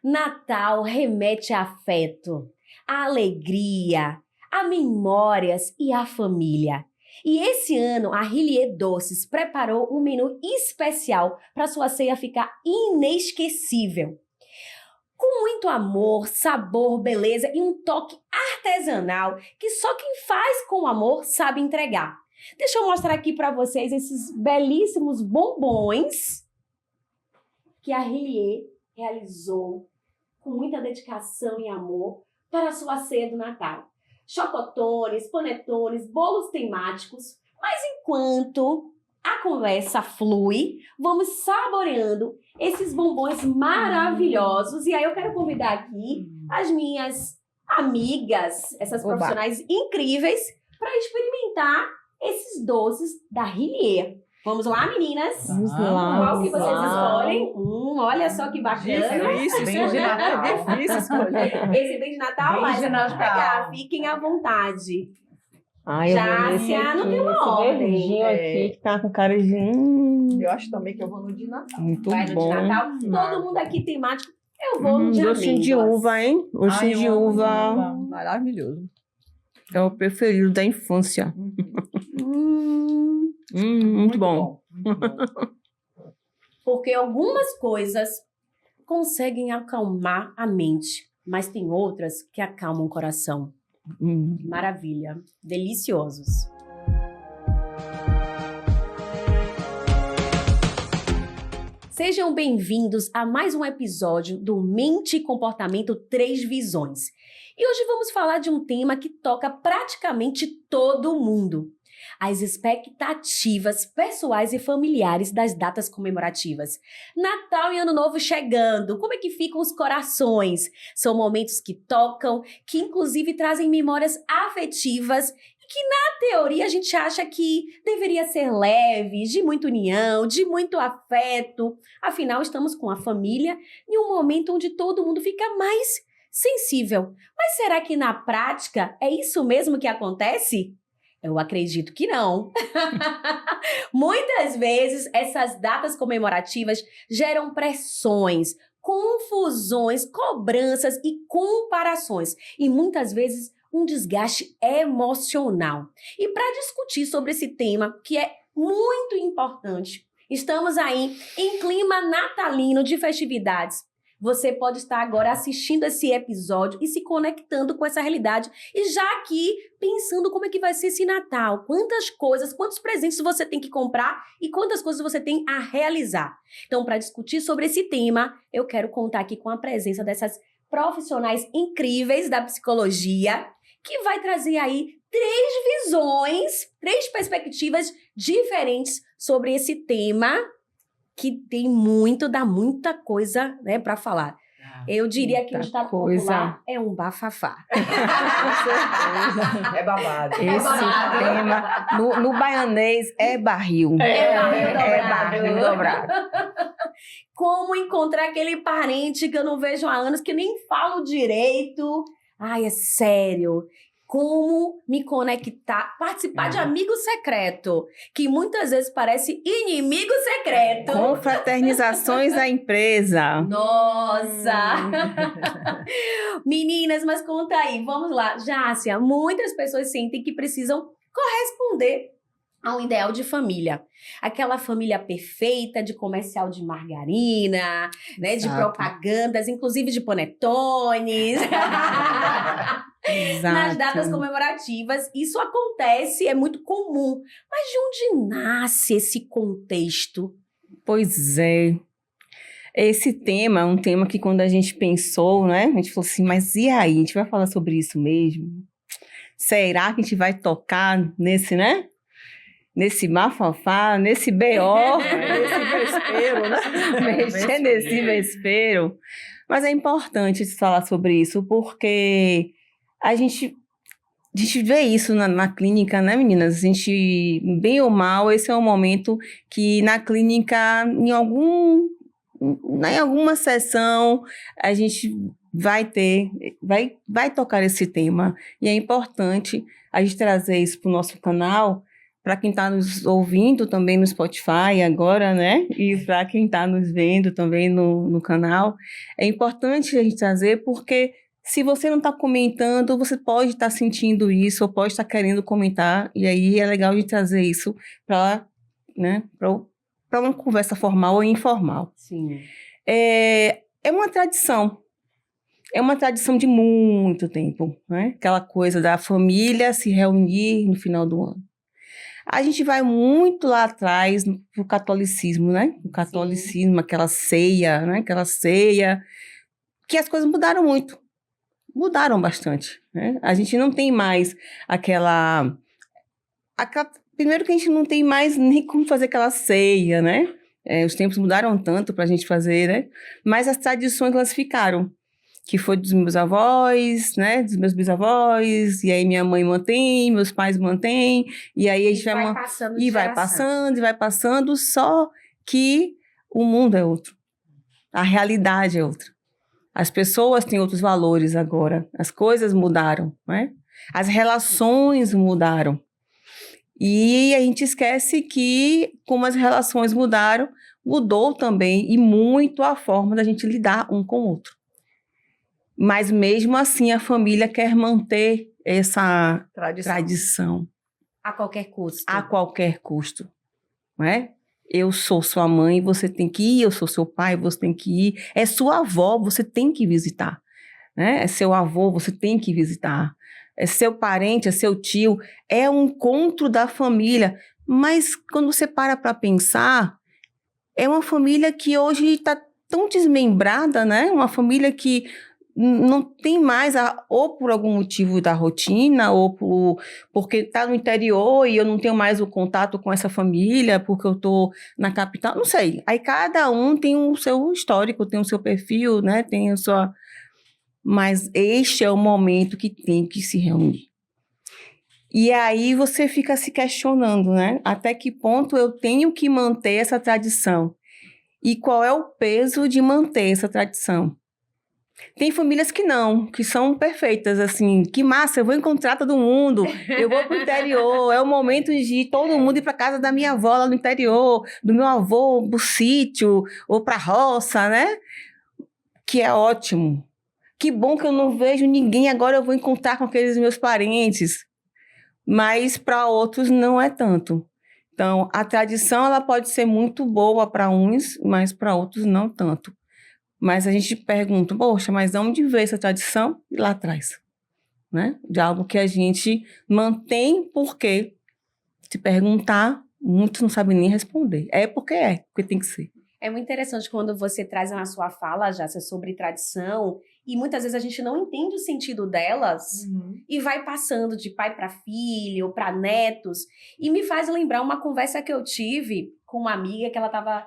Natal remete a afeto, a alegria, a memórias e a família. E esse ano a Rillier Doces preparou um menu especial para sua ceia ficar inesquecível. Com muito amor, sabor, beleza e um toque artesanal que só quem faz com amor sabe entregar. Deixa eu mostrar aqui para vocês esses belíssimos bombons que a Rillier realizou com muita dedicação e amor para a sua ceia do Natal. Chocotones, panetones, bolos temáticos. Mas enquanto a conversa flui, vamos saboreando esses bombons maravilhosos. E aí eu quero convidar aqui as minhas amigas, essas profissionais incríveis, para experimentar esses doces da Rillier. Vamos lá, meninas? Vamos lá. Qual que vocês escolhem? Olha só que bacana. Difícil, bem de Natal. É difícil escolher. Esse bem de Natal, mas de Natal. pegar, fiquem à vontade. Ai, Jácia, não tem uma ordem. Verdinho aqui que tá com cara de... Eu acho também que eu vou no de Natal. Muito Vai no bom. de Natal. Todo mundo aqui temático. Eu vou no de Docinho de amêndoas. uva, hein? Docinho de uva. Maravilhoso. É o preferido da infância. Muito bom. Muito bom. Porque algumas coisas conseguem acalmar a mente, mas tem outras que acalmam o coração. Maravilha. Deliciosos. Sejam bem-vindos a mais um episódio do Mente e Comportamento 3 Visões. E hoje vamos falar de um tema que toca praticamente todo mundo: as expectativas pessoais e familiares das datas comemorativas. Natal e Ano Novo chegando, como é que ficam os corações? São momentos que tocam, que inclusive trazem memórias afetivas e que na teoria a gente acha que deveria ser leve, de muita união, de muito afeto. Afinal, estamos com a família em um momento onde todo mundo fica mais sensível. Mas será que na prática é isso mesmo que acontece? Eu acredito que não. Muitas vezes, essas datas comemorativas geram pressões, confusões, cobranças e comparações. E muitas vezes, um desgaste emocional. E para discutir sobre esse tema, que é muito importante, estamos aí em clima natalino de festividades. Você pode estar agora assistindo esse episódio e se conectando com essa realidade. E já aqui pensando como é que vai ser esse Natal. Quantas coisas, quantos presentes você tem que comprar e quantas coisas você tem a realizar. Então, para discutir sobre esse tema, eu quero contar aqui com a presença dessas profissionais incríveis da psicologia, que vai trazer aí 3 visões, 3 perspectivas diferentes sobre esse tema, que tem dá muita coisa, né, para falar. Eu diria que o ditado popular é um bafafá. É babado. Esse tema, no baianês, é barril. É barril dobrado. Como encontrar aquele parente que eu não vejo há anos, que nem falo direito. Ai, é sério. Como me conectar, participar de amigo secreto, que muitas vezes parece inimigo secreto. Confraternizações da empresa. Nossa! Meninas, mas conta aí, vamos lá. Jácia, muitas pessoas sentem que precisam corresponder a um ideal de família. Aquela família perfeita de comercial de margarina, né, de propagandas, inclusive de panetones. Nas datas comemorativas, isso acontece, é muito comum. Mas de onde nasce esse contexto? Pois é. Esse tema é um tema que quando a gente pensou, né? A gente falou assim, mas e aí? A gente vai falar sobre isso mesmo? Será que a gente vai tocar nesse, né? Nesse bafafá, nesse BO, Nesse vespeiro, né? mexer nesse vespeiro. Mas é importante falar sobre isso, porque a gente vê isso na clínica, né, meninas? A gente, bem ou mal, esse é um momento que na clínica, em alguma sessão, a gente vai tocar esse tema. E é importante a gente trazer isso para o nosso canal, para quem está nos ouvindo também no Spotify agora, né? E para quem está nos vendo também no canal, é importante a gente trazer, porque se você não está comentando, você pode estar sentindo isso, ou pode estar querendo comentar, e aí é legal de trazer isso para, né, para uma conversa formal ou informal. Sim. É uma tradição. É uma tradição de muito tempo, né? Aquela coisa da família se reunir no final do ano. A gente vai muito lá atrás pro catolicismo, né? O catolicismo, aquela ceia, né? Aquela ceia, que as coisas mudaram muito. Mudaram bastante, né? A gente não tem mais aquela... Primeiro que a gente não tem mais nem como fazer aquela ceia, né? Os tempos mudaram tanto para a gente fazer, né? Mas as tradições, elas ficaram. Que foi dos meus avós, né? Dos meus bisavós, e aí minha mãe mantém, meus pais mantêm, e aí a gente vai passando de e vai geração. passando, e vai passando, só que o mundo é outro. A realidade é outra. As pessoas têm outros valores agora, as coisas mudaram, né? As relações mudaram. E a gente esquece que, como as relações mudaram, mudou também, e muito a forma da gente lidar um com o outro. Mas mesmo assim a família quer manter essa tradição. A qualquer custo. A qualquer custo, não é? Eu sou sua mãe, você tem que ir, eu sou seu pai, você tem que ir. É sua avó, você tem que visitar, né? É seu avô, você tem que visitar. É seu parente, é seu tio, é um encontro da família. Mas quando você para pensar, é uma família que hoje está tão desmembrada, né? Uma família que não tem mais, ou por algum motivo da rotina, ou porque está no interior e eu não tenho mais o contato com essa família, porque eu estou na capital, não sei. Aí cada um tem o seu histórico, tem o seu perfil, né? Tem a sua... Mas este é o momento que tem que se reunir. E aí você fica se questionando, né? Até que ponto eu tenho que manter essa tradição? E qual é o peso de manter essa tradição? Tem famílias que não, que são perfeitas, assim, que massa, eu vou encontrar todo mundo, eu vou pro interior, é o momento de todo mundo ir pra casa da minha avó lá no interior, do meu avô pro sítio, ou pra roça, né? Que é ótimo. Que bom que eu não vejo ninguém, agora eu vou encontrar com aqueles meus parentes. Mas para outros não é tanto. Então, a tradição, ela pode ser muito boa para uns, mas para outros não tanto. Mas a gente pergunta, poxa, mas de onde veio essa tradição? E lá atrás, né? De algo que a gente mantém porque, se perguntar, muitos não sabem nem responder. É, porque tem que ser. É muito interessante quando você traz na sua fala, Jácia, sobre tradição, e muitas vezes a gente não entende o sentido delas, e vai passando de pai para filho, para netos, e me faz lembrar uma conversa que eu tive com uma amiga que ela estava...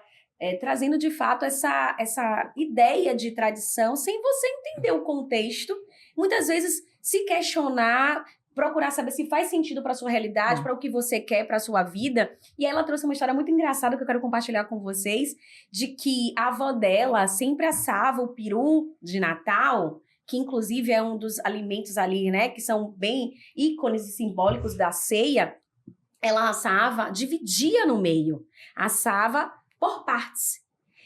trazendo de fato essa ideia de tradição sem você entender o contexto, muitas vezes se questionar, procurar saber se faz sentido para sua realidade, para o que você quer para sua vida. E ela trouxe uma história muito engraçada que eu quero compartilhar com vocês, de que a avó dela sempre assava o peru de Natal, que inclusive é um dos alimentos ali, né, que são bem ícones e simbólicos da ceia. Ela assava, dividia no meio, assava por partes.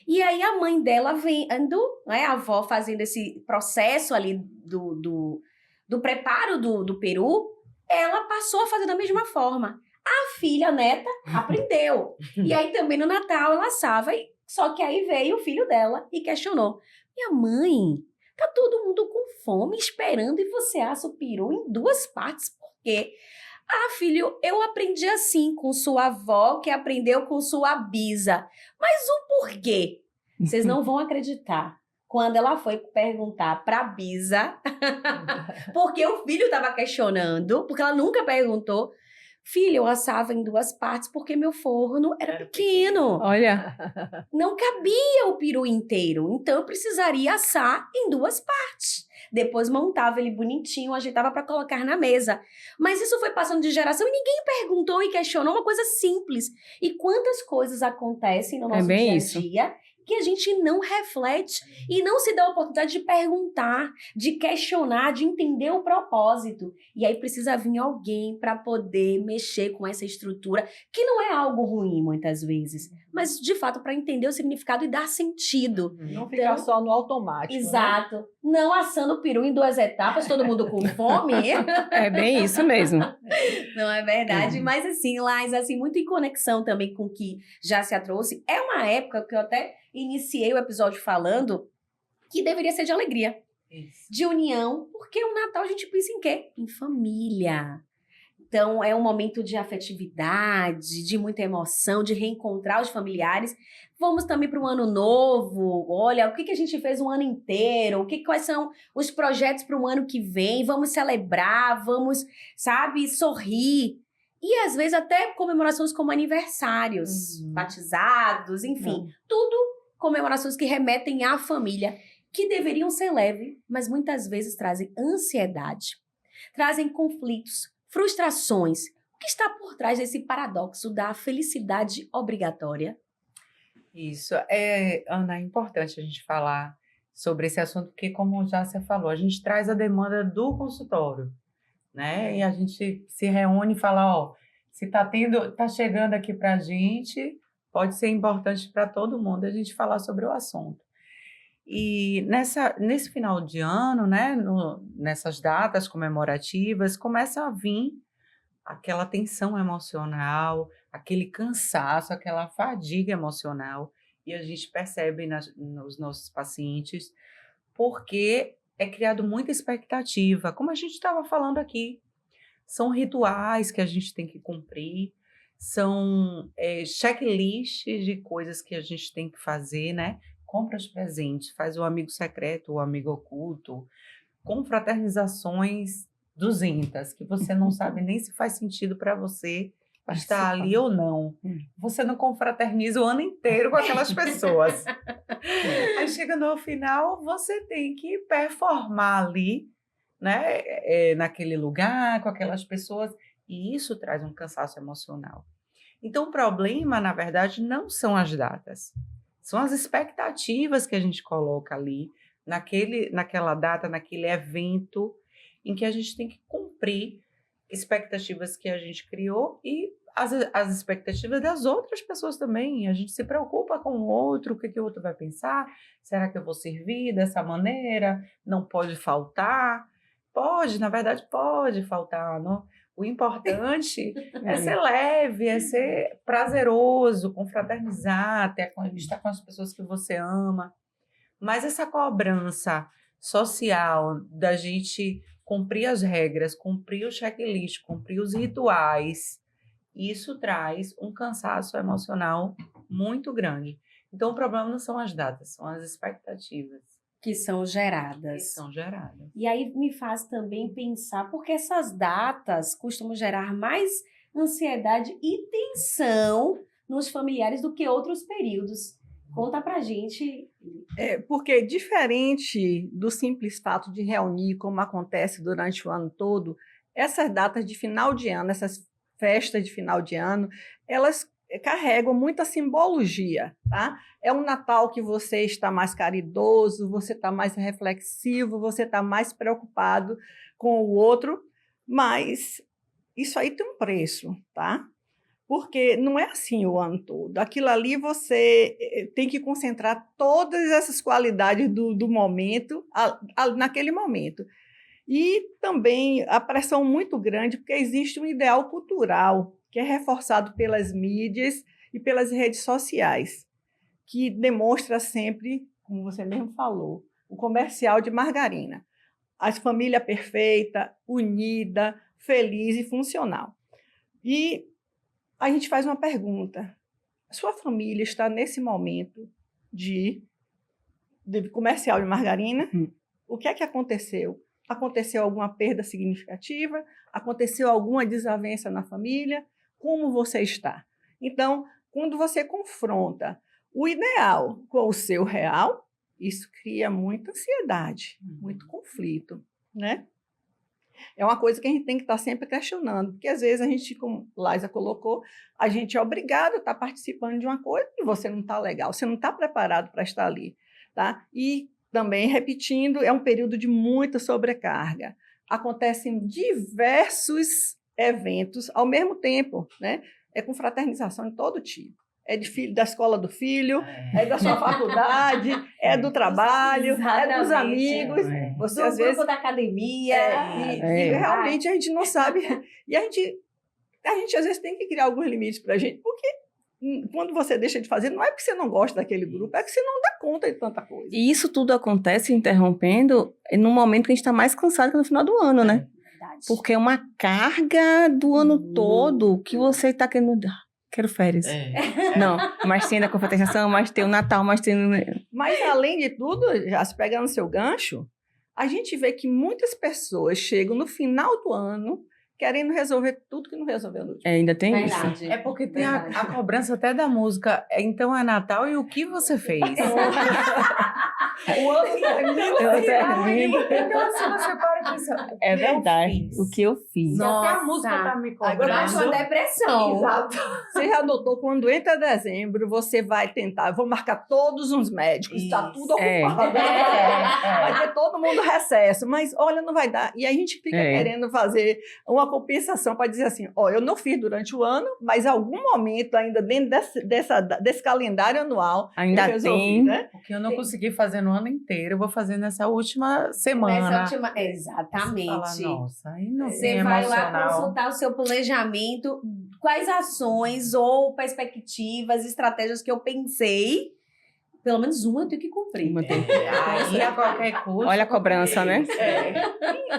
E aí a mãe dela vendo, né, a avó fazendo esse processo ali do preparo do peru, ela passou a fazer da mesma forma. A filha, a neta, aprendeu. E aí também no Natal ela assava, só que aí veio o filho dela e questionou. Minha mãe, tá todo mundo com fome esperando e você assa o peru em 2 partes, por quê? Ah, filho, eu aprendi assim com sua avó, que aprendeu com sua bisa. Mas o porquê? Vocês não vão acreditar. Quando ela foi perguntar pra bisa, porque o filho estava questionando, porque ela nunca perguntou, filho, eu assava em 2 partes porque meu forno era pequeno. Olha. Não cabia o peru inteiro, então eu precisaria assar em 2 partes. Depois montava ele bonitinho, ajeitava para colocar na mesa. Mas isso foi passando de geração e ninguém perguntou e questionou, uma coisa simples. E quantas coisas acontecem no nosso dia a dia que a gente não reflete e não se dá a oportunidade de perguntar, de questionar, de entender o propósito. E aí precisa vir alguém para poder mexer com essa estrutura, que não é algo ruim muitas vezes, mas de fato para entender o significado e dar sentido. Não ficar só no automático. Exato. Né? Não assando o peru em 2 etapas, todo mundo com fome. É bem isso mesmo. Não é verdade? Mas assim, Lais, assim, muito em conexão também com o que já se trouxe. É uma época que eu até iniciei o episódio falando que deveria ser de alegria, Isso. de união, porque o Natal a gente pensa em quê? Em família. Então, é um momento de afetividade, de muita emoção, de reencontrar os familiares. Vamos também para o ano novo. Olha, o que a gente fez o ano inteiro? Quais são os projetos para o ano que vem? Vamos celebrar, vamos, sabe, sorrir. E, às vezes, até comemorações como aniversários, batizados, enfim. Tudo comemorações que remetem à família, que deveriam ser leves, mas muitas vezes trazem ansiedade, trazem conflitos, frustrações. O que está por trás desse paradoxo da felicidade obrigatória? Isso. Ana, é importante a gente falar sobre esse assunto, porque, como já você falou, a gente traz a demanda do consultório, né? E a gente se reúne e fala, ó, se tá chegando aqui para a gente, pode ser importante para todo mundo a gente falar sobre o assunto. E nesse final de ano, né, nessas datas comemorativas, começa a vir aquela tensão emocional, aquele cansaço, aquela fadiga emocional, e a gente percebe nos nossos pacientes, porque é criado muita expectativa, como a gente estava falando aqui. São rituais que a gente tem que cumprir, são checklists de coisas que a gente tem que fazer, né? Compra os presentes, faz o amigo secreto, o amigo oculto, confraternizações 200, que você não sabe nem se faz sentido para você estar ali ou não. Você não confraterniza o ano inteiro com aquelas pessoas. Aí chega no final, você tem que performar ali, né, naquele lugar, com aquelas pessoas, e isso traz um cansaço emocional. Então, o problema, na verdade, não são as datas, são as expectativas que a gente coloca ali, naquela data, naquele evento, em que a gente tem que cumprir expectativas que a gente criou e as expectativas das outras pessoas também. A gente se preocupa com o outro, o que o outro vai pensar, será que eu vou servir dessa maneira? Não pode faltar? Pode, na verdade, pode faltar. Não? O importante é ser leve, é ser prazeroso, confraternizar, estar com as pessoas que você ama. Mas essa cobrança social da gente cumprir as regras, cumprir o checklist, cumprir os rituais, isso traz um cansaço emocional muito grande. Então, o problema não são as datas, são as expectativas. Que são geradas. E aí me faz também pensar, porque essas datas costumam gerar mais ansiedade e tensão nos familiares do que outros períodos. Conta pra gente. Porque diferente do simples fato de reunir, como acontece durante o ano todo, essas datas de final de ano, essas festas de final de ano, elas carregam muita simbologia, tá? É um Natal que você está mais caridoso, você está mais reflexivo, você está mais preocupado com o outro, mas isso aí tem um preço, tá? Porque não é assim o ano todo. Aquilo ali você tem que concentrar todas essas qualidades do momento, naquele momento. E também a pressão muito grande, porque existe um ideal cultural que é reforçado pelas mídias e pelas redes sociais, que demonstra sempre, como você mesmo falou, o comercial de margarina. A família perfeita, unida, feliz e funcional. E a gente faz uma pergunta. Sua família está nesse momento de comercial de margarina? O que é que aconteceu? Aconteceu alguma perda significativa? Aconteceu alguma desavença na família? Como você está? Então, quando você confronta o ideal com o seu real, isso cria muita ansiedade, muito conflito, né? É uma coisa que a gente tem que estar sempre questionando, porque às vezes a gente, como Laisa colocou, a gente é obrigado a estar participando de uma coisa e você não está legal, você não está preparado para estar ali, tá? E também, repetindo, é um período de muita sobrecarga. Acontecem diversos eventos ao mesmo tempo, né? É com fraternização de todo tipo. É de filho, da escola do filho, é da sua faculdade, é do trabalho, é dos amigos. Você, do às grupo vezes, da academia. e realmente a gente não sabe. E a gente às vezes tem que criar alguns limites para a gente, porque quando você deixa de fazer, não é porque você não gosta daquele grupo, é que você não dá conta de tanta coisa. E isso tudo acontece, interrompendo, no momento que a gente está mais cansado que no final do ano, né? Porque é uma carga do ano todo que você está querendo... Quero férias. Não, mas tem a confraternização, mas tem o Natal, mas tem... Mas, além de tudo, já se pegando seu gancho, a gente vê que muitas pessoas chegam no final do ano querendo resolver tudo que não resolveu no último. Ainda tem Verdade. isso. É porque tem a cobrança até da música. Então é Natal e o que você fez? O ano termina. Então, se você para e pensa, É verdade. O que eu fiz. Nossa, a música tá me cobrando. Bate uma depressão. Exato. Você já notou, quando entra dezembro, você vai tentar, vou marcar todos os médicos, está tudo ocupado. Vai ter todo mundo recesso, mas olha, não vai dar. E a gente fica querendo fazer uma compensação para dizer assim, ó, eu não fiz durante o ano, mas em algum momento ainda dentro desse calendário anual, ainda eu resolvi, tem, né? O que eu não consegui fazer no ano inteiro, eu vou fazer nessa última semana. Exatamente. Fala, nossa, aí não Você tem vai lá emocional. consultar o seu planejamento, quais ações ou perspectivas, estratégias que eu pensei, pelo menos uma eu tenho que cumprir. Aí a qualquer custo. Olha a cobrança, né?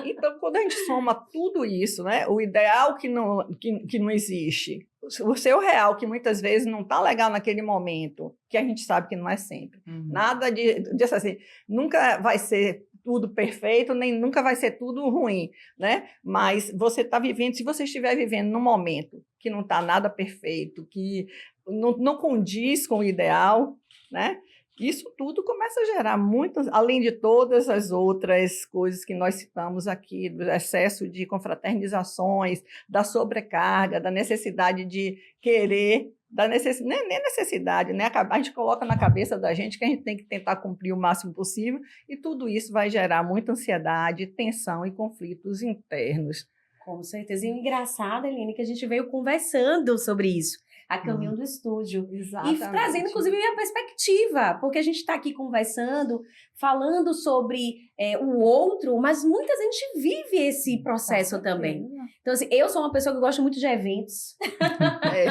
Então, quando a gente soma tudo isso, né, o ideal que não existe, o seu real, que muitas vezes não está legal naquele momento, que a gente sabe que não é sempre. Nada disso assim, nunca vai ser tudo perfeito, nem nunca vai ser tudo ruim, né? Mas você está vivendo, se você estiver vivendo num momento que não está nada perfeito, que não condiz com o ideal, né? Isso tudo começa a gerar muitas, além de todas as outras coisas que nós citamos aqui, do excesso de confraternizações, da sobrecarga, da necessidade de querer, nem necessidade, né? A gente coloca na cabeça da gente que a gente tem que tentar cumprir o máximo possível, e tudo isso vai gerar muita ansiedade, tensão e conflitos internos. Com certeza. E o engraçado, Eline, que a gente veio conversando sobre isso, a caminho do estúdio. Exatamente. E trazendo, inclusive, minha perspectiva, porque a gente está aqui conversando, falando sobre o outro, mas muita gente vive esse processo também. Então, assim, eu sou uma pessoa que gosta muito de eventos.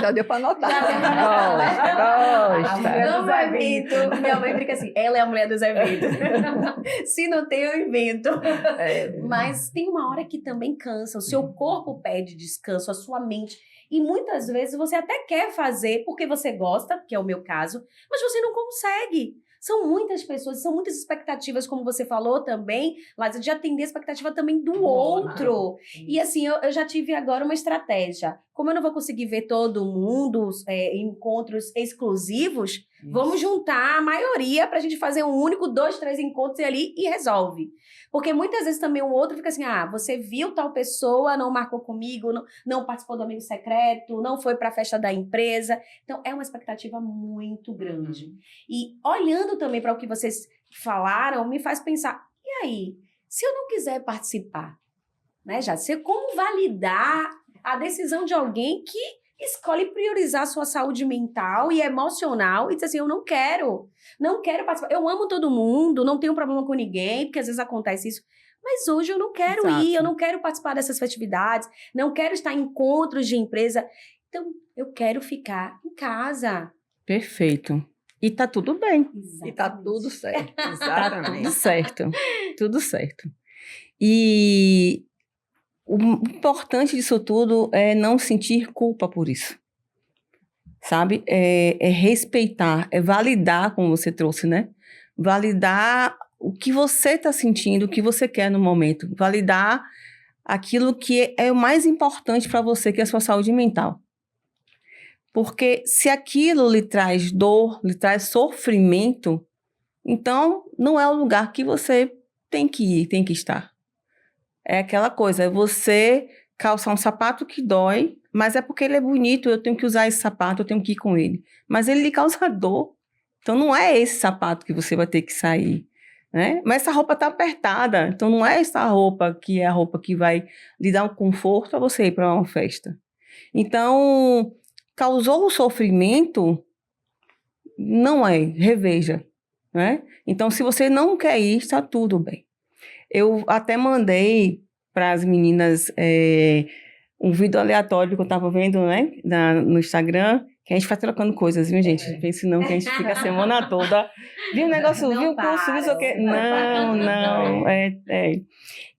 Já deu para notar. Gosta. Amo evento. Minha mãe brinca assim, ela é a mulher dos eventos. Se não tem, eu invento. Mas tem uma hora que também cansa, o seu corpo pede descanso, a sua mente. E muitas vezes você até quer fazer porque você gosta, que é o meu caso, mas você não consegue. São muitas pessoas, são muitas expectativas, como você falou também, Lázaro, de atender a expectativa também do outro. E assim, eu já tive agora uma estratégia. Como eu não vou conseguir ver todo mundo, encontros exclusivos, vamos juntar a maioria pra gente fazer um único, 2, 3 encontros ali e resolve. Porque muitas vezes também o outro fica assim, você viu tal pessoa, não marcou comigo, não participou do amigo secreto, não foi pra festa da empresa. Então, é uma expectativa muito grande. E olhando também para o que vocês falaram, me faz pensar, e aí, se eu não quiser participar? Né, Jade? Como validar a decisão de alguém que escolhe priorizar a sua saúde mental e emocional e diz assim, eu não quero participar. Eu amo todo mundo, não tenho problema com ninguém, porque às vezes acontece isso. Mas hoje eu não quero ir, eu não quero participar dessas festividades, não quero estar em encontros de empresa. Então, eu quero ficar em casa. Perfeito. E tá tudo bem. E tá tudo certo. Tá tudo certo. Tudo certo. E o importante disso tudo é não sentir culpa por isso. Sabe? É respeitar, é validar, como você trouxe, né? Validar o que você está sentindo, o que você quer no momento. Validar aquilo que é o mais importante para você, que é a sua saúde mental. Porque se aquilo lhe traz dor, lhe traz sofrimento, então não é o lugar que você tem que ir, tem que estar. É aquela coisa, é você calçar um sapato que dói, mas é porque ele é bonito, eu tenho que usar esse sapato, eu tenho que ir com ele. Mas ele lhe causa dor. Então não é esse sapato que você vai ter que sair, né? Mas essa roupa tá apertada, então não é essa roupa que é a roupa que vai lhe dar um conforto para você ir para uma festa. Então, causou um sofrimento, não é, reveja, né? Então, se você não quer ir, está tudo bem. Eu até mandei para as meninas um vídeo aleatório que eu estava vendo, né, no Instagram, que a gente vai trocando coisas, viu, gente? Não pense não que a gente fica a semana toda. Viu o negócio, Não viu o curso, viu o quê? param. Não.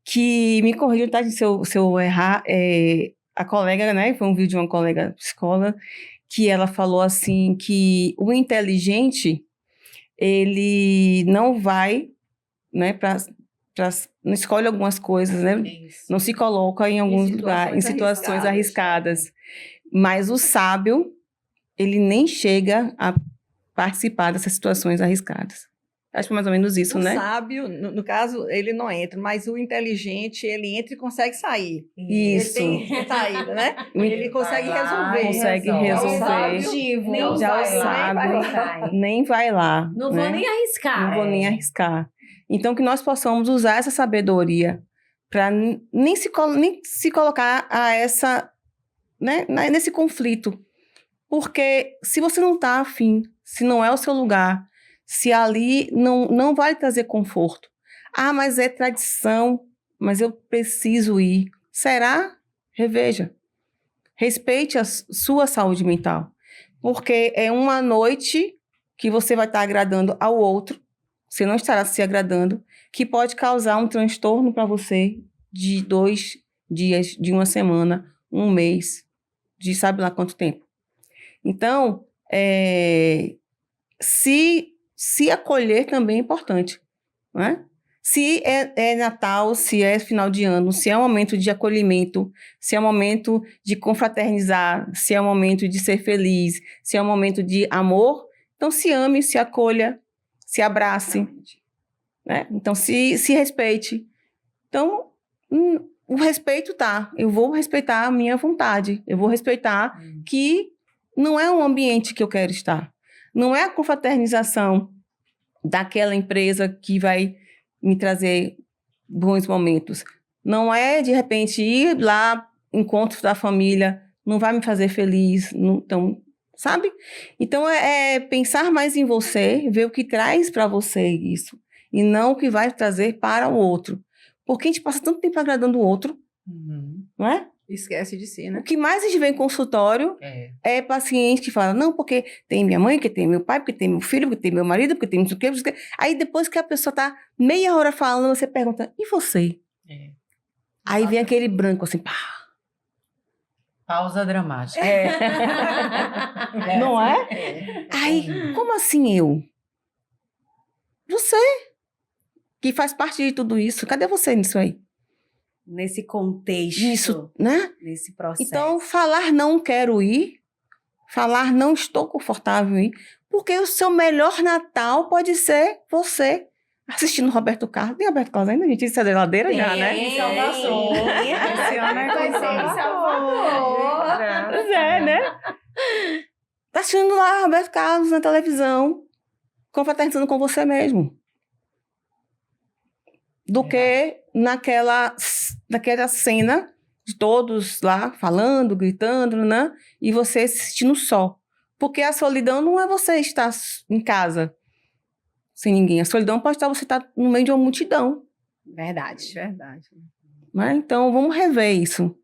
Que me corrigiu, tá? Se eu errar, a colega, né? Foi um vídeo de uma colega psicóloga, que ela falou assim, que o inteligente, ele não vai, né, não escolhe algumas coisas, né? Isso. Não se coloca em alguns lugares, em situações arriscadas. Mas o sábio, ele nem chega a participar dessas situações arriscadas. Acho que é mais ou menos isso, O né? sábio, no caso, ele não entra, mas o inteligente, ele entra e consegue sair. Isso. Ele tem saída, né? Ele consegue vai lá, resolver. Consegue resolve. resolver. Proativo. Nem Já vai o lá, sábio nem vai lá. Não né? vou nem arriscar. Não vou nem arriscar. Então, que nós possamos usar essa sabedoria para nem se colocar a essa, né, nesse conflito. Porque se você não está afim, se não é o seu lugar, se ali não vai trazer conforto. Ah, mas é tradição, mas eu preciso ir. Será? Reveja. Respeite a sua saúde mental. Porque é uma noite que você vai estar agradando ao outro, você não estará se agradando, que pode causar um transtorno para você de 2 dias, de uma semana, um mês, de sabe lá quanto tempo. Então, se acolher também é importante, né? Se é Natal, se é final de ano, se é um momento de acolhimento, se é um momento de confraternizar, se é um momento de ser feliz, se é um momento de amor, então se ame, se acolha, se abrace, né? Então se respeite. Então, o respeito tá. Eu vou respeitar a minha vontade, eu vou respeitar que não é um ambiente que eu quero estar. Não é a confraternização daquela empresa que vai me trazer bons momentos. Não é, de repente, ir lá, encontro da família, não vai me fazer feliz. Então, sabe? Então, é pensar mais em você, ver o que traz para você isso, e não o que vai trazer para o outro. Porque a gente passa tanto tempo agradando o outro, não é? Esquece de si, O né? que mais a gente vê em consultório é paciente que fala, não, porque tem minha mãe, porque tem meu pai, porque tem meu filho, porque tem meu marido, porque tem não sei o quê, não sei o quê. Aí depois que a pessoa tá meia hora falando, você pergunta, e você? Aí vem aquele branco assim, pá. Pausa dramática. Não é? Aí, como assim eu? Você, que faz parte de tudo isso, cadê você nisso aí? Nesse contexto. Isso, né? Nesse processo. Então, falar não quero ir, falar não estou confortável em ir, porque o seu melhor Natal pode ser você assistindo Roberto Carlos. Tem Roberto Carlos ainda? A gente, isso é geladeira já, né? Tem. Em Salvador. Esse ano é Vai ser em Salvador. Pois é, né? Tá assistindo lá Roberto Carlos na televisão, confraternizando com você mesmo. Do que naquela cena de todos lá falando, gritando, né? E você assistindo só. Porque a solidão não é você estar em casa sem ninguém. A solidão pode estar você estar no meio de uma multidão. Verdade. Verdade. Né? Então, vamos rever isso.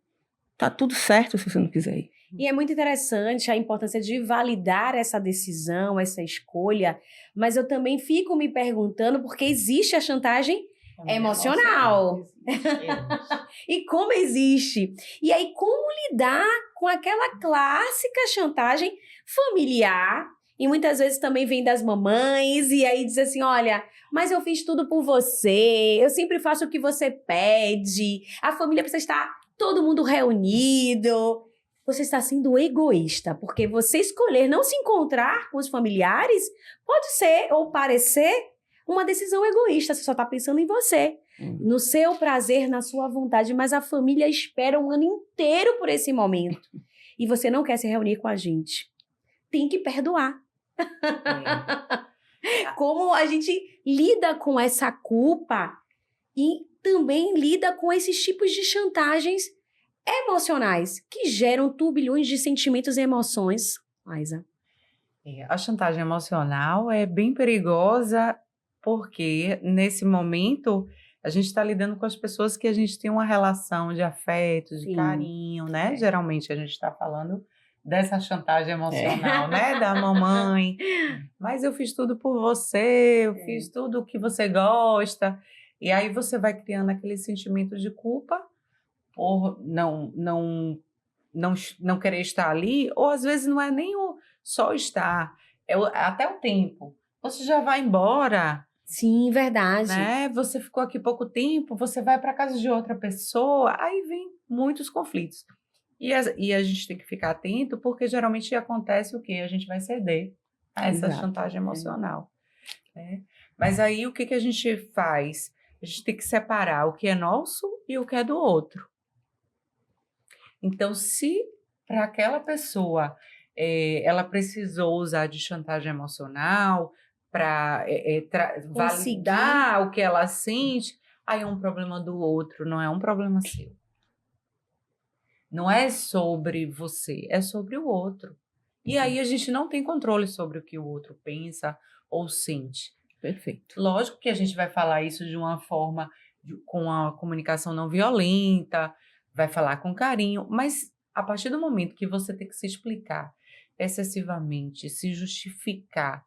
Tá tudo certo se você não quiser ir. E é muito interessante a importância de validar essa decisão, essa escolha, mas eu também fico me perguntando porque existe a chantagem emocional. E como existe? E aí, como lidar com aquela clássica chantagem familiar? E muitas vezes também vem das mamães, e aí diz assim, olha, mas eu fiz tudo por você, eu sempre faço o que você pede, a família precisa estar todo mundo reunido. Você está sendo egoísta, porque você escolher não se encontrar com os familiares pode ser ou parecer uma decisão egoísta, você só está pensando em você. no seu prazer, na sua vontade, mas a família espera um ano inteiro por esse momento. E você não quer se reunir com a gente. Tem que perdoar. Como a gente lida com essa culpa e também lida com esses tipos de chantagens emocionais que geram turbilhões de sentimentos e emoções. Aisa. A chantagem emocional é bem perigosa porque, nesse momento, a gente está lidando com as pessoas que a gente tem uma relação de afeto, de Sim. carinho, né? Geralmente a gente está falando dessa chantagem emocional, né? Da mamãe. Mas eu fiz tudo por você, eu fiz tudo o que você gosta. E aí você vai criando aquele sentimento de culpa por não querer estar ali, ou às vezes não é nem o só estar, até o tempo. Você já vai embora, Sim, verdade. né? Você ficou aqui pouco tempo, você vai para casa de outra pessoa, aí vem muitos conflitos. E a gente tem que ficar atento, porque geralmente acontece o quê? A gente vai ceder a essa Exato, chantagem emocional, né? Mas aí o que a gente faz? A gente tem que separar o que é nosso e o que é do outro. Então, se para aquela pessoa ela precisou usar de chantagem emocional para validar o que ela sente, aí é um problema do outro, não é um problema seu. Não é sobre você, é sobre o outro. E aí a gente não tem controle sobre o que o outro pensa ou sente. Perfeito. Lógico que a gente vai falar isso de uma forma, com a comunicação não violenta, vai falar com carinho, mas a partir do momento que você tem que se explicar excessivamente, se justificar,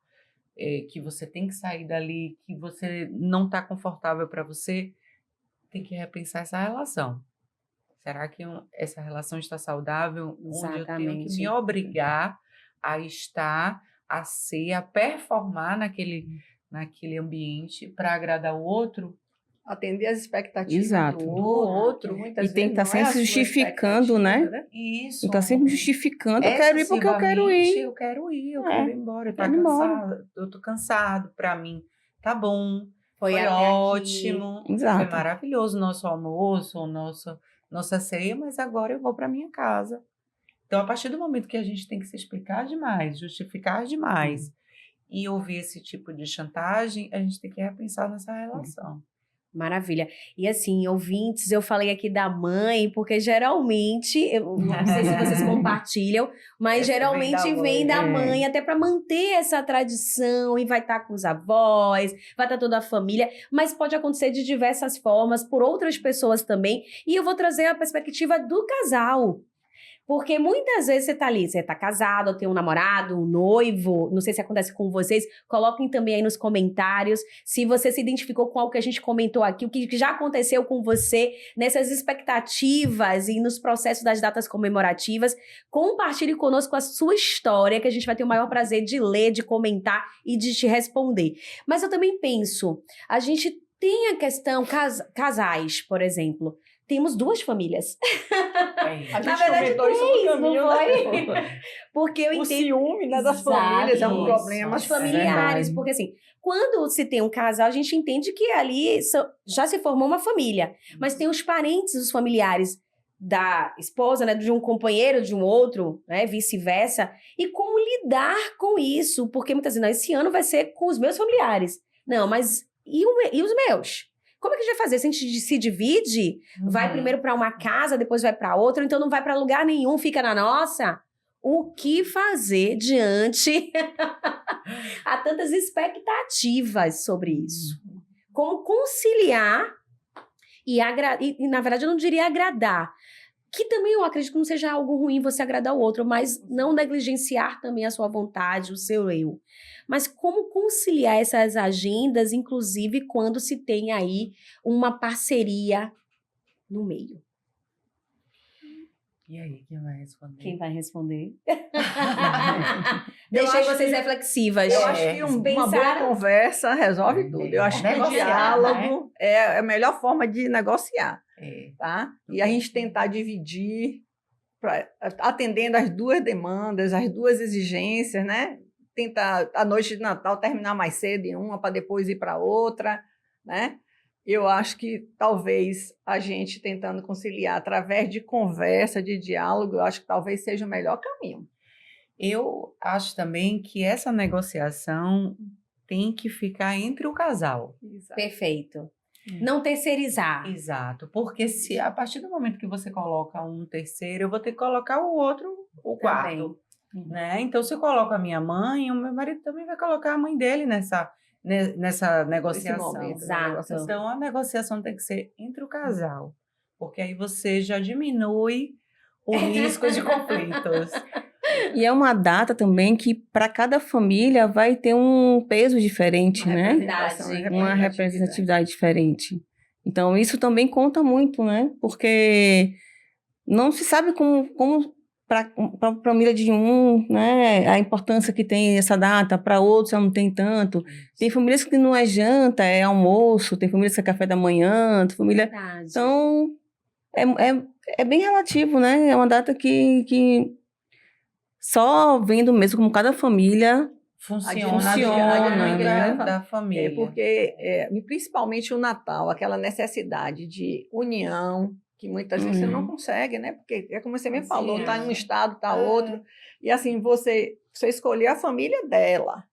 que você tem que sair dali, que você não está confortável para você, tem que repensar essa relação. Será que essa relação está saudável? Onde eu tenho que me obrigar a estar, a ser, a performar naquele ambiente para agradar o outro? Atender as expectativas Exato. do outro. Muitas E tem que estar vezes não é sempre a se sua justificando, né? expectativa, Isso. E tá sempre justificando, eu quero ir porque eu quero ir. Eu quero ir embora. Eu tô quero ir embora. cansada, eu tô cansado. Para mim, tá bom. Foi até ótimo. aqui. Exato. Foi maravilhoso o nosso almoço, nossa ceia, mas agora eu vou para minha casa. Então, a partir do momento que a gente tem que se explicar demais, justificar demais e ouvir esse tipo de chantagem, a gente tem que repensar nessa relação. Maravilha. E assim, ouvintes, eu falei aqui da mãe, porque geralmente, eu não sei se vocês compartilham, mas Essa geralmente vem da mãe, até para manter essa tradição, e vai estar com os avós, vai estar toda a família, mas pode acontecer de diversas formas, por outras pessoas também, e eu vou trazer a perspectiva do casal. Porque muitas vezes você tá ali, você tá casado, ou tem um namorado, um noivo, não sei se acontece com vocês, coloquem também aí nos comentários se você se identificou com algo que a gente comentou aqui, o que já aconteceu com você nessas expectativas e nos processos das datas comemorativas. Compartilhe conosco a sua história, que a gente vai ter o maior prazer de ler, de comentar e de te responder. Mas eu também penso, a gente tem a questão, casais, por exemplo, temos duas famílias. A gente Na verdade, comentou isso no caminho, não foi? né? Porque eu O entendo... ciúme, né, das Exato, famílias é um isso. problema Os familiares, porque assim, quando se tem um casal, a gente entende que ali já se formou uma família. Mas tem os parentes, os familiares da esposa, né, de um companheiro, de um outro, né, vice-versa. E como lidar com isso? Porque muitas vezes, não, esse ano vai ser com os meus familiares. Não, mas e os meus? Como é que a gente vai fazer? Se a gente se divide, vai primeiro para uma casa, depois vai para outra, então não vai para lugar nenhum, fica na nossa? O que fazer diante há tantas expectativas sobre isso? Como conciliar e, na verdade, eu não diria agradar, que também eu acredito que não seja algo ruim você agradar o outro, mas não negligenciar também a sua vontade, o seu eu. Mas como conciliar essas agendas, inclusive quando se tem aí uma parceria no meio? E aí, quem vai responder? Quem vai responder? Deixei vocês reflexivas. Eu acho que uma boa conversa resolve tudo. Eu acho que o diálogo é a melhor forma de negociar. Tá? E a gente tentar dividir, atendendo as duas demandas, as duas exigências, né? Tentar, a noite de Natal, terminar mais cedo em uma para depois ir para outra, né? Eu acho que talvez a gente tentando conciliar através de conversa, de diálogo, eu acho que talvez seja o melhor caminho. Eu acho também que essa negociação tem que ficar entre o casal. Exato. Perfeito. Não terceirizar. Exato, porque se a partir do momento que você coloca um terceiro, eu vou ter que colocar o outro, o quarto, né? Então, se eu coloco a minha mãe, o meu marido também vai colocar a mãe dele nessa negociação. momento, Exato. Então, a negociação tem que ser entre o casal, porque aí você já diminui o risco de conflitos. E é uma data também que para cada família vai ter um peso diferente, né? Uma representatividade diferente. Então, isso também conta muito, né? Porque não se sabe como para a família de um, né? A importância que tem essa data, para outros não tem tanto. Tem famílias que não é janta, é almoço, tem famílias que é café da manhã, tem família... Verdade. Então, é bem relativo, né? É uma data que só vendo mesmo como cada família Funciona a dinâmica né? da família. Porque, principalmente o Natal, aquela necessidade de união, que muitas vezes você não consegue, né? Porque é como você me falou, está em um estado, está outro. E assim, você escolher a família dela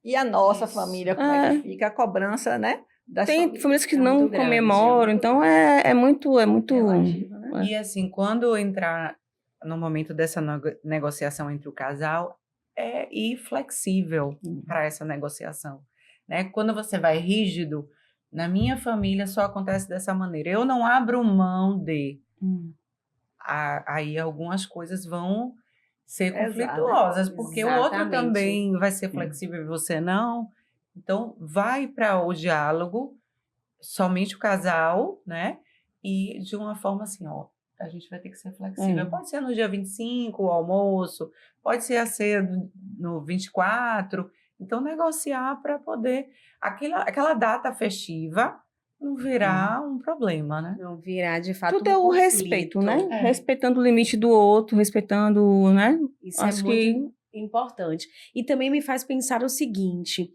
e a nossa família, como é que fica, a cobrança, né? Tem famílias que não muito grande, comemoram, então é muito relativo, né? E assim, quando entrar no momento dessa negociação entre o casal, é ir flexível para essa negociação, né? Quando você vai rígido, na minha família só acontece dessa maneira. Eu não abro mão de... Aí algumas coisas vão ser conflituosas, porque o outro também vai ser flexível e você não. Então, vai para o diálogo, somente o casal, né? E de uma forma assim, ó, a gente vai ter que ser flexível. Pode ser no dia 25, o almoço, pode ser no 24. Então, negociar para poder... Aquela data festiva não virar um problema, né? Não virar, de fato, tudo é o respeito, né? Respeitando o limite do outro, respeitando, né? Isso é muito importante. E também me faz pensar o seguinte,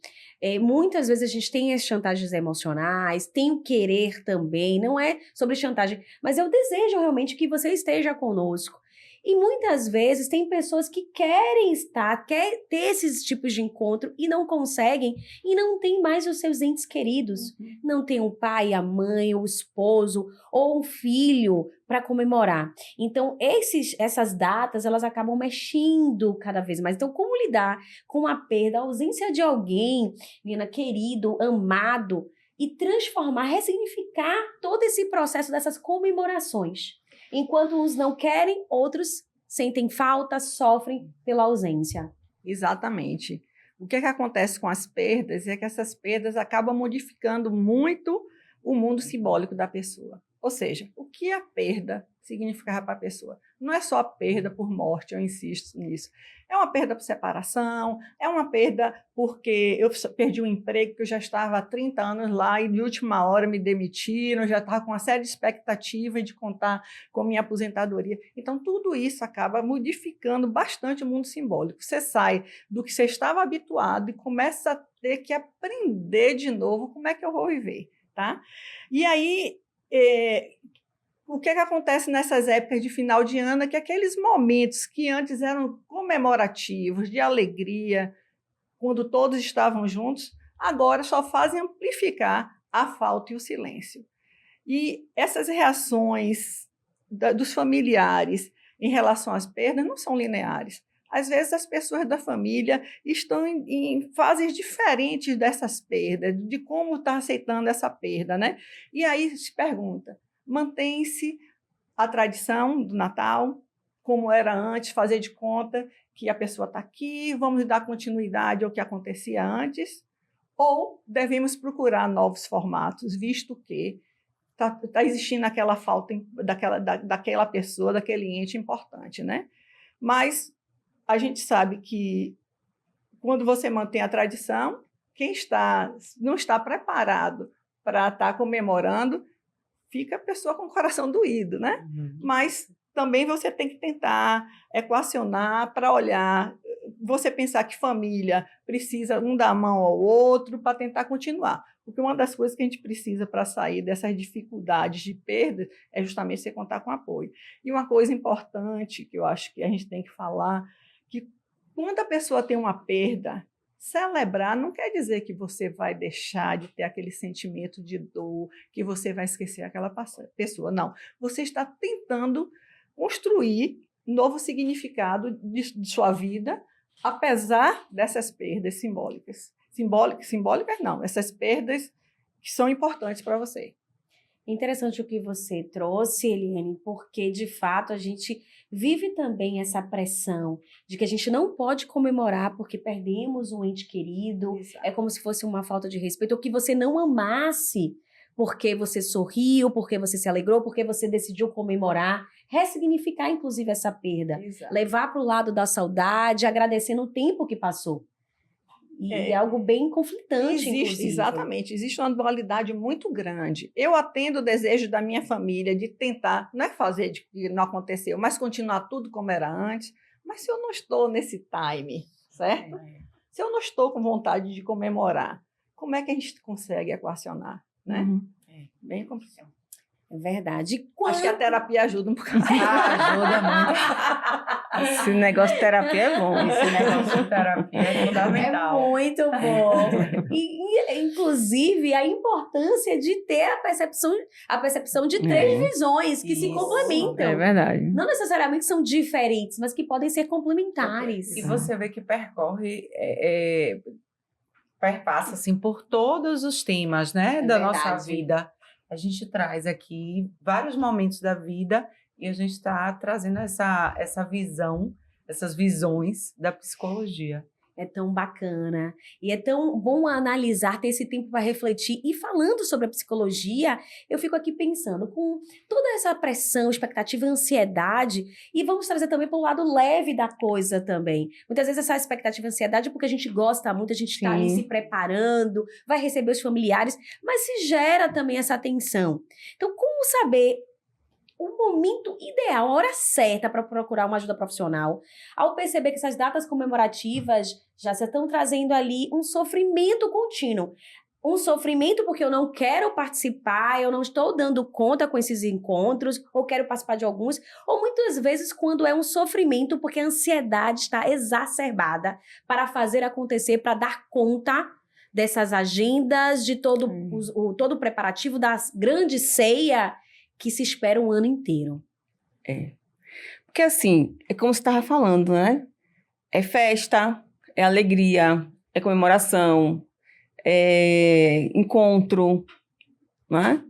muitas vezes a gente tem as chantagens emocionais, tem o querer também, não é sobre chantagem, mas eu desejo realmente que você esteja conosco. E muitas vezes tem pessoas que querem ter esses tipos de encontro e não conseguem, e não tem mais os seus entes queridos. Não tem o pai, a mãe, o esposo ou o filho para comemorar. Então, essas datas, elas acabam mexendo cada vez mais. Então, como lidar com a perda, a ausência de alguém, Nina, querido, amado, e transformar, ressignificar todo esse processo dessas comemorações? Enquanto uns não querem, outros sentem falta, sofrem pela ausência. Exatamente. O que acontece com as perdas é que essas perdas acabam modificando muito o mundo simbólico da pessoa. Ou seja, o que a perda significava para a pessoa? Não é só a perda por morte, eu insisto nisso. É uma perda por separação, é uma perda porque eu perdi um emprego que eu já estava há 30 anos lá e de última hora me demitiram, já estava com uma série de expectativas de contar com minha aposentadoria. Então, tudo isso acaba modificando bastante o mundo simbólico. Você sai do que você estava habituado e começa a ter que aprender de novo como é que eu vou viver, tá? E aí... o que acontece nessas épocas de final de ano é que aqueles momentos que antes eram comemorativos, de alegria, quando todos estavam juntos, agora só fazem amplificar a falta e o silêncio. E essas reações dos familiares em relação às perdas não são lineares. Às vezes as pessoas da família estão em fases diferentes dessas perdas, de como está aceitando essa perda, né? E aí se pergunta, mantém-se a tradição do Natal, como era antes, fazer de conta que a pessoa está aqui, vamos dar continuidade ao que acontecia antes, ou devemos procurar novos formatos, visto que está existindo aquela falta daquela pessoa, daquele ente importante, né? Mas a gente sabe que quando você mantém a tradição, quem não está preparado para estar comemorando, fica a pessoa com o coração doído, né? Mas também você tem que tentar equacionar para olhar, você pensar que família precisa um dar a mão ao outro para tentar continuar. Porque uma das coisas que a gente precisa para sair dessas dificuldades de perda é justamente você contar com apoio. E uma coisa importante que eu acho que a gente tem que falar, que quando a pessoa tem uma perda, celebrar não quer dizer que você vai deixar de ter aquele sentimento de dor, que você vai esquecer aquela pessoa. Não. Você está tentando construir um novo significado de sua vida, apesar dessas perdas simbólicas. Simbólicas não, essas perdas que são importantes para você. Interessante o que você trouxe, Eliane, porque de fato a gente vive também essa pressão de que a gente não pode comemorar porque perdemos um ente querido, Exato. é como se fosse uma falta de respeito, ou que você não amasse porque você sorriu, porque você se alegrou, porque você decidiu comemorar, ressignificar inclusive essa perda, Exato. levar para o lado da saudade, agradecendo o tempo que passou. E é algo bem conflitante, inclusive. Exatamente, existe uma dualidade muito grande. Eu atendo o desejo da minha família de tentar, não é fazer de que não aconteceu, mas continuar tudo como era antes. Mas se eu não estou nesse time, certo? Se eu não estou com vontade de comemorar, como é que a gente consegue equacionar, né? Bem complicado. É verdade. Acho que a terapia ajuda um pouco. Ajuda muito. Esse negócio de terapia é bom. Esse negócio de terapia é fundamental. É muito bom. Inclusive, a importância de ter a percepção de três visões que se Isso. complementam. É verdade. Não necessariamente são diferentes, mas que podem ser complementares. E você vê que perpassa assim, por todos os temas, né, da nossa verdade. vida. A gente traz aqui vários momentos da vida e a gente está trazendo essa visão, essas visões da psicologia. É tão bacana. E é tão bom analisar, ter esse tempo para refletir. E falando sobre a psicologia, eu fico aqui pensando, com toda essa pressão, expectativa e ansiedade, e vamos trazer também para o lado leve da coisa também. Muitas vezes essa expectativa e ansiedade é porque a gente gosta muito, a gente está ali se preparando, vai receber os familiares, mas se gera também essa tensão. Então, como saber o momento ideal, a hora certa para procurar uma ajuda profissional, ao perceber que essas datas comemorativas já se estão trazendo ali um sofrimento contínuo. Um sofrimento porque eu não quero participar, eu não estou dando conta com esses encontros, ou quero participar de alguns, ou muitas vezes quando é um sofrimento porque a ansiedade está exacerbada para fazer acontecer, para dar conta dessas agendas, de todo o preparativo da grande ceia que se espera um ano inteiro. Porque assim, é como você estava falando, né? É festa, é alegria, é comemoração, é encontro, né?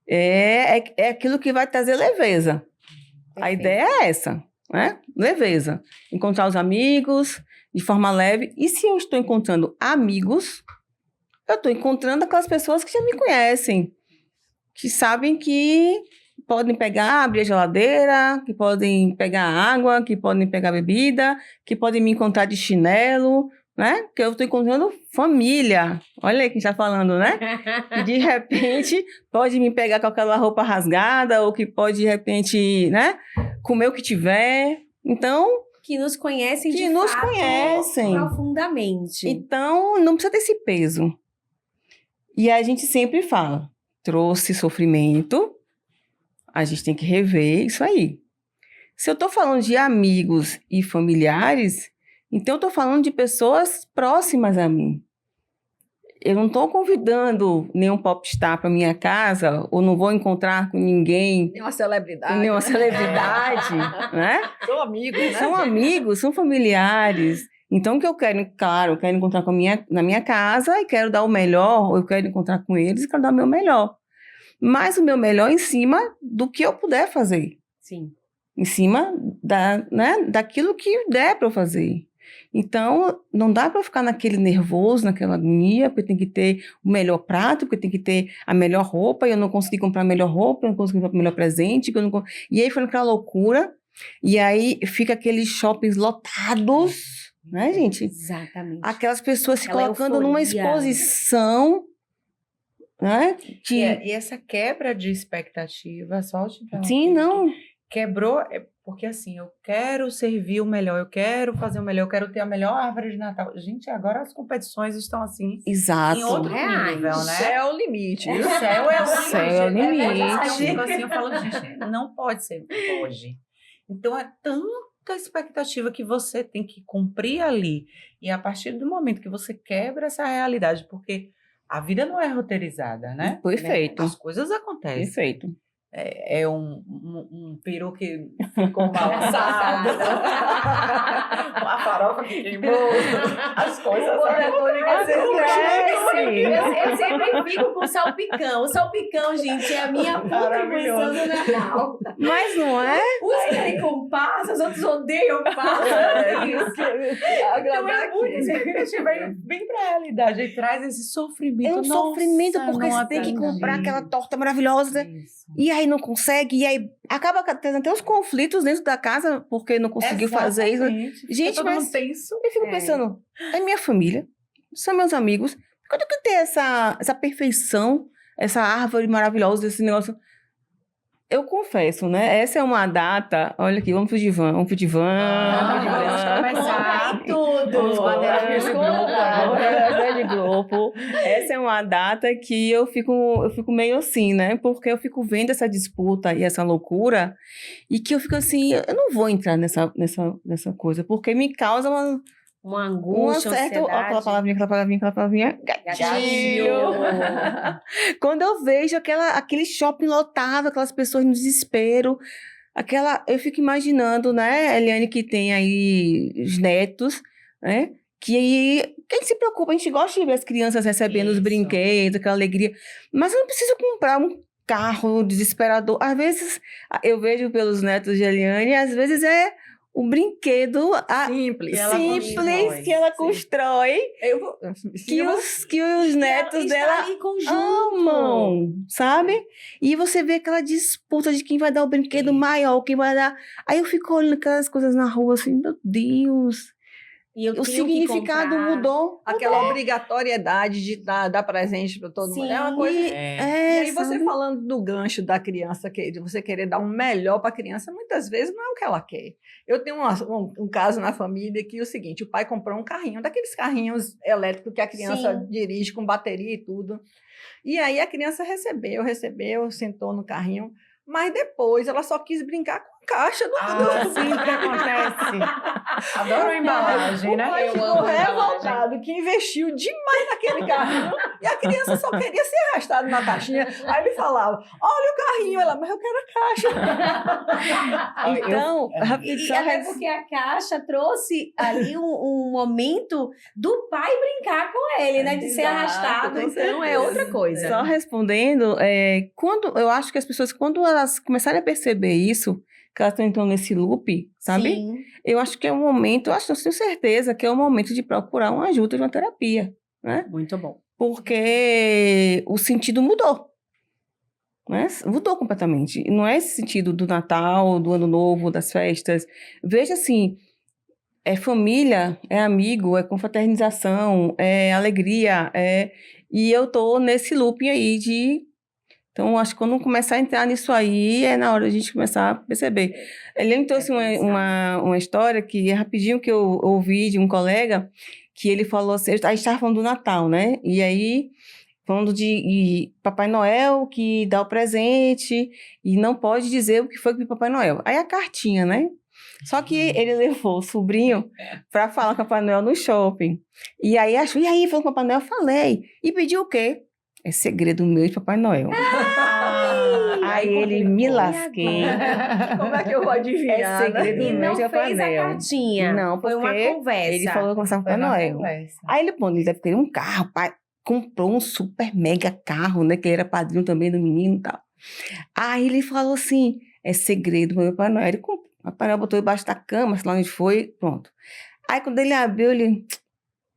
É aquilo que vai trazer leveza. A ideia é essa, né? Leveza. Encontrar os amigos de forma leve. E se eu estou encontrando amigos, eu estou encontrando aquelas pessoas que já me conhecem, que sabem que podem abrir a geladeira, que podem pegar água, que podem pegar bebida, que podem me encontrar de chinelo, né? Que eu estou encontrando família. Olha aí quem está falando, né? Que de repente pode me pegar com aquela roupa rasgada, ou que pode de repente, né? Comer o que tiver. Então, que nos conhecem que nos conhecem profundamente. Então, não precisa ter esse peso. E a gente sempre fala, trouxe sofrimento, a gente tem que rever isso aí. Se eu estou falando de amigos e familiares, então eu estou falando de pessoas próximas a mim. Eu não estou convidando nenhum popstar para minha casa, ou não vou encontrar com ninguém. Nenhuma celebridade. Nenhuma celebridade, né? São amigos, né? São amigos, são familiares. Então, o que eu quero, claro, eu quero encontrar na minha casa e quero dar o melhor, ou eu quero encontrar com eles e quero dar o meu melhor. Mas o meu melhor em cima do que eu puder fazer. Sim. Em cima daquilo que der para eu fazer. Então, não dá para ficar naquele nervoso, naquela agonia, porque tem que ter o melhor prato, porque tem que ter a melhor roupa, e eu não consegui comprar a melhor roupa, eu não consegui comprar o melhor presente, e aí foi aquela loucura, e aí fica aqueles shoppings lotados, né, gente? Exatamente. Aquelas pessoas se Aquela colocando euforia. numa exposição, né? E essa quebra de expectativa, só te interromper Sim, não. aqui, quebrou, Porque assim, eu quero servir o melhor, eu quero fazer o melhor, eu quero ter a melhor árvore de Natal. Gente, agora as competições estão assim, Exato. em outro Reais. nível, O né? céu é o limite. O viu? céu é o Céu é o limite. limite. Eu fico assim, eu falo, gente, não pode ser hoje. Então, é tanta expectativa que você tem que cumprir ali. E a partir do momento que você quebra essa realidade, porque a vida não é roteirizada, né? Perfeito. As coisas acontecem. Perfeito. É um peru que ficou mal assado, uma farofa que queimou, as coisas Eu sempre fico com salpicão. O salpicão, gente, é a minha contribuição do Natal. Mas não é? Uns querem com passa, os outros odeiam passa. Então é muito expectativa, vem pra realidade e traz esse sofrimento. É um sofrimento Nossa, porque não você tem que atendi. comprar aquela torta maravilhosa. Isso. E aí não consegue, e aí acaba tendo até os conflitos dentro da casa porque não conseguiu fazer isso. Exatamente. Fica Gente, todo mas mundo tenso. eu fico pensando, é minha família, são meus amigos, quando que ter essa perfeição, essa árvore maravilhosa, esse negócio? Eu confesso, né? Essa é uma data. Olha aqui, vamos pro divã, vamos pro divã. Vamos começar. tudo. Vamos Bandeiras de Bandeira de grupo. Essa é uma data que eu fico meio assim, né? Porque eu fico vendo essa disputa e essa loucura e que eu fico assim, eu não vou entrar nessa coisa, porque me causa uma Angústia, certa... Ó, aquela palavrinha, gatilho. Quando eu vejo aquele shopping lotado, aquelas pessoas no desespero, eu fico imaginando, né, Eliane, que tem aí os netos, né, que quem se preocupa, a gente gosta de ver as crianças recebendo os Isso. brinquedos, aquela alegria, mas eu não preciso comprar um carro desesperador. Às vezes, eu vejo pelos netos de Eliane, às vezes é o brinquedo Simples. que ela constrói, que os netos dela ali conjunto. amam, sabe? E você vê aquela disputa de quem vai dar o brinquedo maior, quem vai dar... Aí eu fico olhando aquelas coisas na rua assim, meu Deus... E eu O tenho que significado comprar. mudou. Aquela obrigatoriedade de dar presente para todo mundo. É uma coisa. E aí você sabe? falando do gancho da criança, de você querer dar um melhor para a criança, muitas vezes não é o que ela quer. Eu tenho um caso na família que é o seguinte, o pai comprou um carrinho, daqueles carrinhos elétricos que a criança dirige com bateria e tudo. E aí a criança recebeu, sentou no carrinho, mas depois ela só quis brincar com a caixa do Sempre acontece. Adoro a embalagem, o né? pai Eu ficou amo a embalagem. revoltado, que investiu demais naquele carrinho e a criança só queria ser arrastada na caixinha. Aí ele falava, olha o carrinho. Ela, mas eu quero a caixa. Então, E até porque a caixa trouxe ali um momento do pai brincar com ele, né? De ser Exato, arrastado. com Então é certeza. outra coisa. só respondendo, eu acho que as pessoas, quando elas começarem a perceber isso, que elas estão entrando nesse loop, sabe? Sim. Eu acho que é um momento, eu tenho certeza que é o momento de procurar uma ajuda de uma terapia, né? Muito bom. Porque o sentido mudou, né? Mudou completamente. Não é esse sentido do Natal, do Ano Novo, das festas. Veja assim, é família, é amigo, é confraternização, é alegria, e eu tô nesse loop aí de... Então, acho que quando começar a entrar nisso aí, é na hora de a gente começar a perceber. Ele trouxe uma história que é rapidinho que eu ouvi de um colega, que ele falou assim, a gente estava falando do Natal, né? E aí, falando de Papai Noel que dá o presente e não pode dizer o que foi que Papai Noel. Aí a cartinha, né? Só que ele levou o sobrinho para falar com o Papai Noel no shopping. E aí, falou com o Papai Noel, falei. E pediu o quê? É segredo meu de Papai Noel. Aí ele me lasquei. Como é que eu vou adivinhar? É segredo E meu não de Papai fez a Noel. cartinha. Não, foi uma porque conversa. Ele falou com o Papai Noel. Aí ele deve ter um carro, pai. Comprou um super mega carro, né? Que ele era padrinho também do menino e tal. Aí ele falou assim, é segredo meu Papai Noel. O Papai Noel botou debaixo da cama, sei lá onde foi, pronto. Aí quando ele abriu, ele...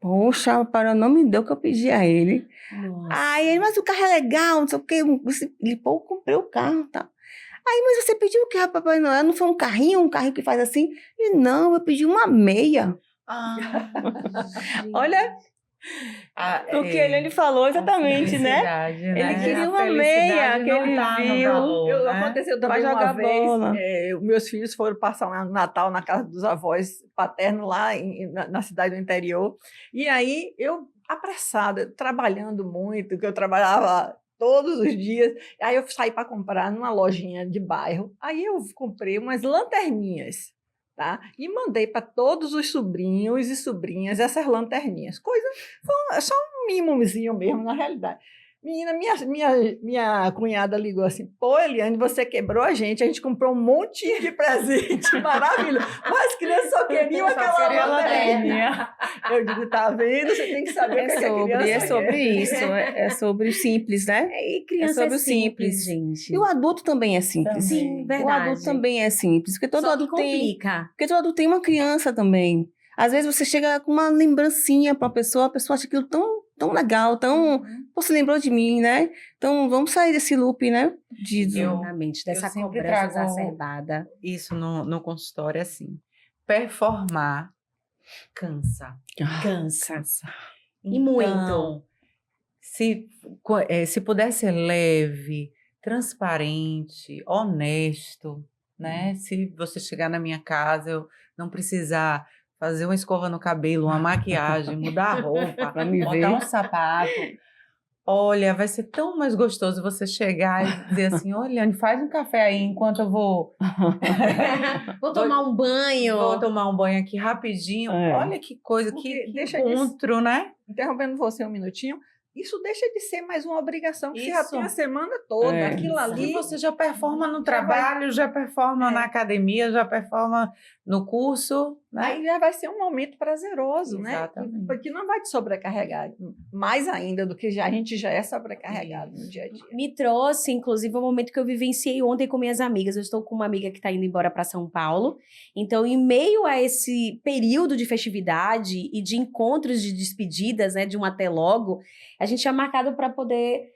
Poxa, o Papai Noel não me deu o que eu pedi a ele. Nossa. Aí ele, mas o carro é legal, não sei o quê. Ele, pô, eu comprei o carro e tal. Aí, mas você pediu o que, Papai Noel? Não foi um carrinho que faz assim? Ele, não, eu pedi uma meia. Olha... o que ele falou exatamente, né? Ele queria uma meia que ele viu. Aconteceu Vai também uma jogar vez, bola. Meus filhos foram passar um Natal na casa dos avós paternos lá na cidade do interior. E aí eu, apressada, trabalhando muito, que eu trabalhava todos os dias. Aí eu saí para comprar numa lojinha de bairro. Aí eu comprei umas lanterninhas, tá? E mandei para todos os sobrinhos e sobrinhas essas lanterninhas. Só um mimozinho mesmo, na realidade. Menina, minha cunhada ligou assim: pô, Eliane, você quebrou a gente comprou um monte de presente, maravilhoso. Mas as crianças só queriam aquela lanterninha. Eu digo, tá vendo? Você tem que saber o que a criança É sobre quer. isso, é sobre o simples, né? E criança sobre é o simples. gente. E o adulto também é simples. Sim, O verdade. adulto também é simples, porque todo Só que adulto tem, complica. porque todo adulto tem uma criança também. Às vezes você chega com uma lembrancinha para a pessoa acha aquilo tão legal, Pô, você lembrou de mim, né? Então vamos sair desse loop, né? Exatamente, dessa sempre cobrança trago exacerbada. Isso no consultório, assim. Performar cansa. Cansa. E Então, muito. se puder ser leve, transparente, honesto, né? Se você chegar na minha casa, eu não precisar fazer uma escova no cabelo, uma maquiagem, mudar a roupa, Pra me ver. botar um sapato. Olha, vai ser tão mais gostoso você chegar e dizer assim: olha, faz um café aí enquanto eu vou Vou tomar um banho. Vou tomar um banho aqui rapidinho. É. Olha que coisa, Porque que deixa de- encontro, né? Interrompendo você um minutinho, isso deixa de ser mais uma obrigação, que você já Isso. tem a semana toda. É. Aquilo E ali. você já performa no já trabalho, já performa na academia, já performa no curso, né? Aí já vai ser um momento prazeroso, Exatamente. né? Porque não vai te sobrecarregar mais ainda do que a gente já é sobrecarregado no dia a dia. Me trouxe, inclusive, um momento que eu vivenciei ontem com minhas amigas. Eu estou com uma amiga que está indo embora para São Paulo. Então, em meio a esse período de festividade e de encontros de despedidas, né, de um até logo, a gente tinha marcado para poder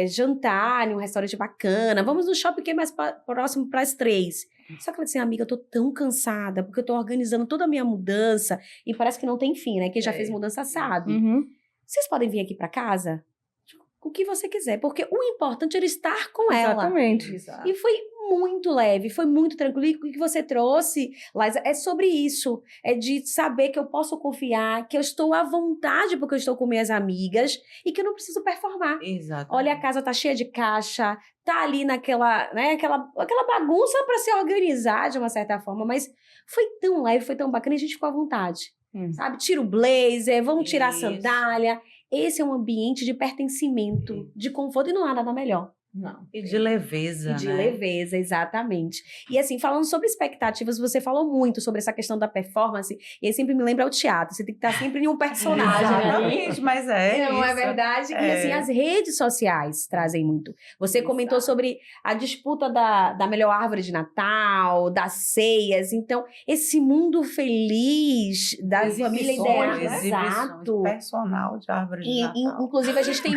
jantar em um restaurante bacana. Vamos no shopping que é mais próximo para as 3. Só que ela disse, amiga, eu tô tão cansada, porque eu tô organizando toda a minha mudança e parece que não tem fim, né? Quem já fez mudança sabe. Uhum. Vocês podem vir aqui para casa? O que você quiser, porque o importante era estar com ela. Exatamente. Exato. E foi muito leve, foi muito tranquilo. E o que você trouxe, Laisa, é sobre isso. É de saber que eu posso confiar, que eu estou à vontade porque eu estou com minhas amigas e que eu não preciso performar. Exato. Olha, a casa tá cheia de caixa, tá ali naquela, né, aquela bagunça para se organizar de uma certa forma, mas foi tão leve, foi tão bacana e a gente ficou à vontade. Sabe? Tira o blazer, vamos tirar a Isso. sandália. Esse é um ambiente de pertencimento, de conforto, e não há nada melhor. Não. E de leveza, E de né? leveza, exatamente. E assim, falando sobre expectativas, você falou muito sobre essa questão da performance, e aí sempre me lembra o teatro, você tem que estar sempre em um personagem ali. Exatamente, mas Não, é isso. verdade. E É. assim, as redes sociais trazem muito. Você comentou Exato. sobre a disputa da melhor árvore de Natal, das ceias. Então, esse mundo feliz da família ideal. né? Exato. Personal de árvore de E, Natal. inclusive, a gente tem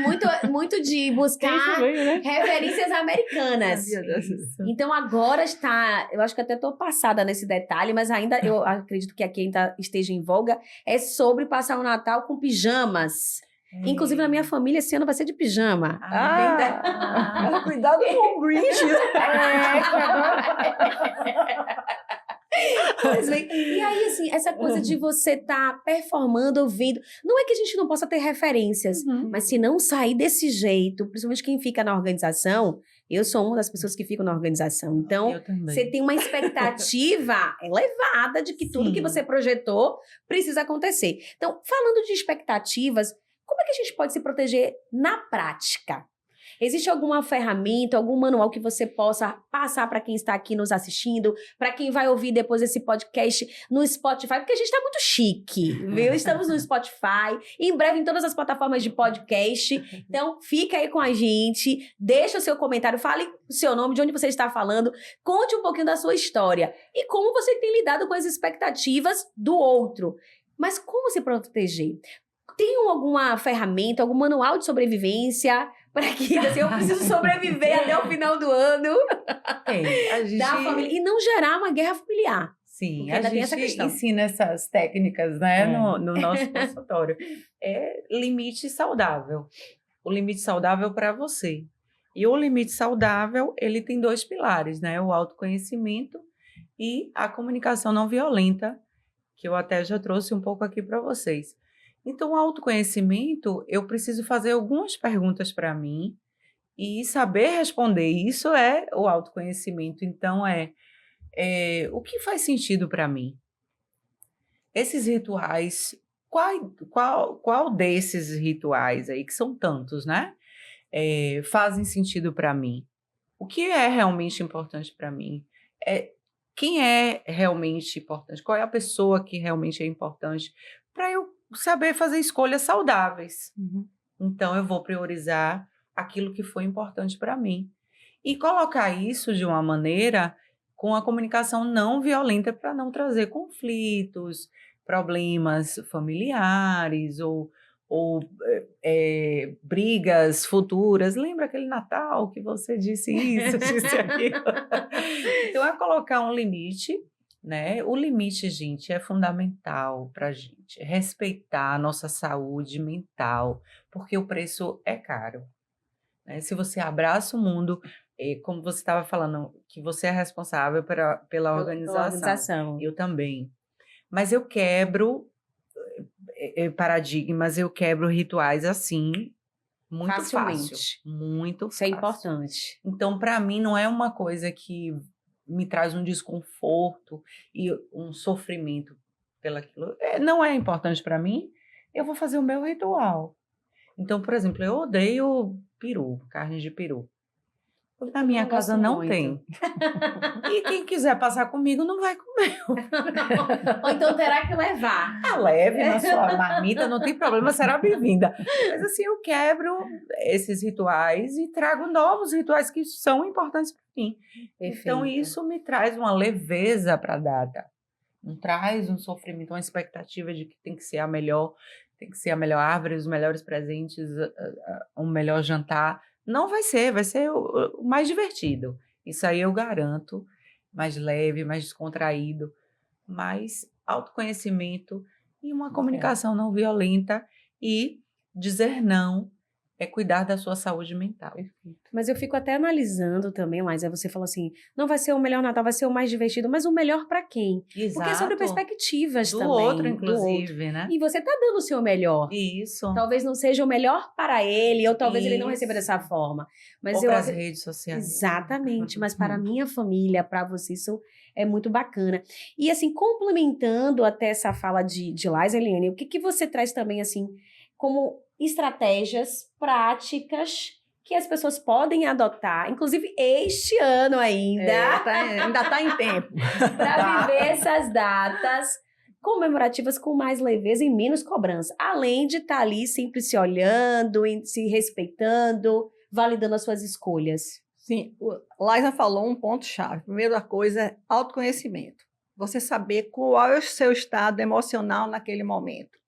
muito de Tem buscar isso mesmo, né? referências americanas. Sabia dessas? Isso. Então agora está, eu acho que até estou passada nesse detalhe, mas ainda eu acredito que aqui ainda esteja em voga, é sobre passar o Natal com pijamas. Inclusive na minha família esse ano vai ser de pijama. Mas cuidado com o Grinch. Pois bem, e aí assim, essa coisa de você estar performando, ouvindo, não é que a gente não possa ter referências, mas se não sair desse jeito, principalmente quem fica na organização, eu sou uma das pessoas que ficam na organização, então Eu também. você tem uma expectativa elevada de que tudo Sim. que você projetou precisa acontecer. Então, falando de expectativas, como é que a gente pode se proteger na prática? Existe alguma ferramenta, algum manual que você possa passar para quem está aqui nos assistindo, para quem vai ouvir depois esse podcast no Spotify? Porque a gente está muito chique, viu? Estamos no Spotify, em breve em todas as plataformas de podcast. Então, fica aí com a gente, deixa o seu comentário, fale o seu nome, de onde você está falando, conte um pouquinho da sua história e como você tem lidado com as expectativas do outro. Mas como se proteger? Tem alguma ferramenta, algum manual de sobrevivência para que assim, eu preciso sobreviver até o final do ano A gente... da família e não gerar uma guerra familiar? Sim, Porque a ainda tem gente essa questão. ensina essas técnicas, né, É. no nosso consultório. É limite saudável. O limite saudável para você. E o limite saudável, ele tem 2 pilares, né? O autoconhecimento e a comunicação não violenta, que eu até já trouxe um pouco aqui para vocês. Então, o autoconhecimento, eu preciso fazer algumas perguntas para mim e saber responder. Isso é o autoconhecimento. Então, o que faz sentido para mim? Esses rituais, qual desses rituais aí, que são tantos, né? Fazem sentido para mim? O que é realmente importante para mim? Quem é realmente importante? Qual é a pessoa que realmente é importante? Para eu saber fazer escolhas saudáveis. Então, eu vou priorizar aquilo que foi importante para mim. E colocar isso de uma maneira com a comunicação não violenta para não trazer conflitos, problemas familiares ou brigas futuras. Lembra aquele Natal que você disse isso, disse aquilo? Então, é colocar um limite, né? O limite, gente, é fundamental para a gente respeitar a nossa saúde mental, porque o preço é caro, né? Se você abraça o mundo, como você estava falando, que você é responsável pela organização. Eu também. Mas eu quebro paradigmas, eu quebro rituais assim, muito Facilmente. fácil. Muito Isso é fácil. importante. Então, para mim, não é uma coisa que me traz um desconforto e um sofrimento pelaquilo. Não é importante para mim, eu vou fazer o meu ritual. Então, por exemplo, eu odeio peru, carne de peru. Na minha casa não tem. E quem quiser passar comigo não vai comer. Ou então terá que levar. Leve na sua marmita, não tem problema, será bem-vinda. Mas assim, eu quebro esses rituais e trago novos rituais que são importantes para mim. Perfeito. Então, isso me traz uma leveza para a data. Não traz um sofrimento, uma expectativa de que tem que ser a melhor árvore, os melhores presentes, um melhor jantar. Não vai ser o mais divertido. Isso aí eu garanto, mais leve, mais descontraído, mais autoconhecimento e uma comunicação não violenta e dizer não é cuidar da sua saúde mental. Mas eu fico até analisando também, mas você falou assim, não vai ser o melhor Natal, vai ser o mais divertido, mas o melhor para quem? Exato. Porque é sobre perspectivas do também. Outro, inclusive, né? E você tá dando o seu melhor. Isso. Talvez não seja o melhor para ele, ou talvez ele não receba dessa forma. Mas ou para as redes sociais. Exatamente, mas para a minha família, para você, isso é muito bacana. E assim, complementando até essa fala de Liza, Eliane, o que você traz também, assim, como estratégias práticas que as pessoas podem adotar, inclusive este ano ainda, ainda está em tempo, para viver essas datas comemorativas com mais leveza e menos cobrança, além de estar ali sempre se olhando, se respeitando, validando as suas escolhas. Sim, Liza falou um ponto-chave. Primeira coisa é autoconhecimento. Você saber qual é o seu estado emocional naquele momento.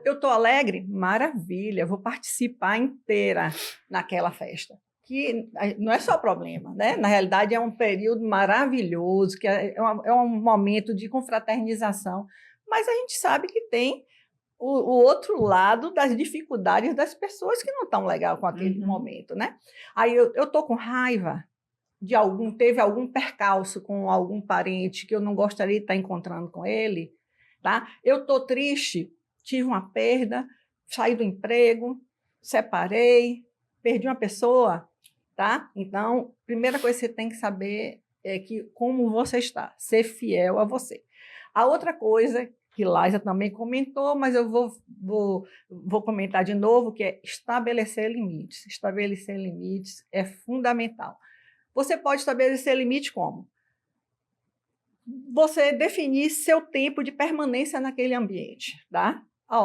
Eu estou alegre? Maravilha, vou participar inteira naquela festa. Que não é só problema, né? Na realidade, é um período maravilhoso, que é um momento de confraternização, mas a gente sabe que tem o outro lado das dificuldades das pessoas que não estão legal com aquele momento, né? Aí eu estou com raiva de teve algum percalço com algum parente que eu não gostaria de estar encontrando com ele, tá? Eu estou triste, tive uma perda, saí do emprego, separei, perdi uma pessoa, tá? Então, primeira coisa que você tem que saber é como você está, ser fiel a você. A outra coisa que Liza também comentou, mas eu vou comentar de novo, que é estabelecer limites. Estabelecer limites é fundamental. Você pode estabelecer limite como? Você definir seu tempo de permanência naquele ambiente, tá?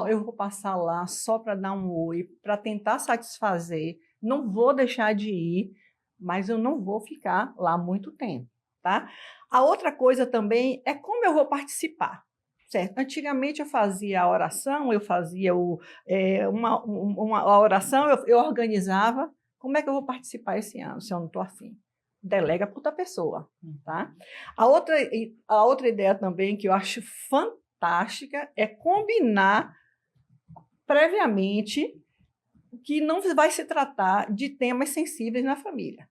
Eu vou passar lá só para dar um oi, para tentar satisfazer, não vou deixar de ir, mas eu não vou ficar lá muito tempo, tá? A outra coisa também é como eu vou participar, certo? Antigamente eu fazia a oração, eu fazia uma oração, eu organizava. Como é que eu vou participar esse ano, se eu não estou afim? Delega para outra pessoa, tá? A outra ideia também que eu acho fantástica é combinar previamente que não vai se tratar de temas sensíveis na família.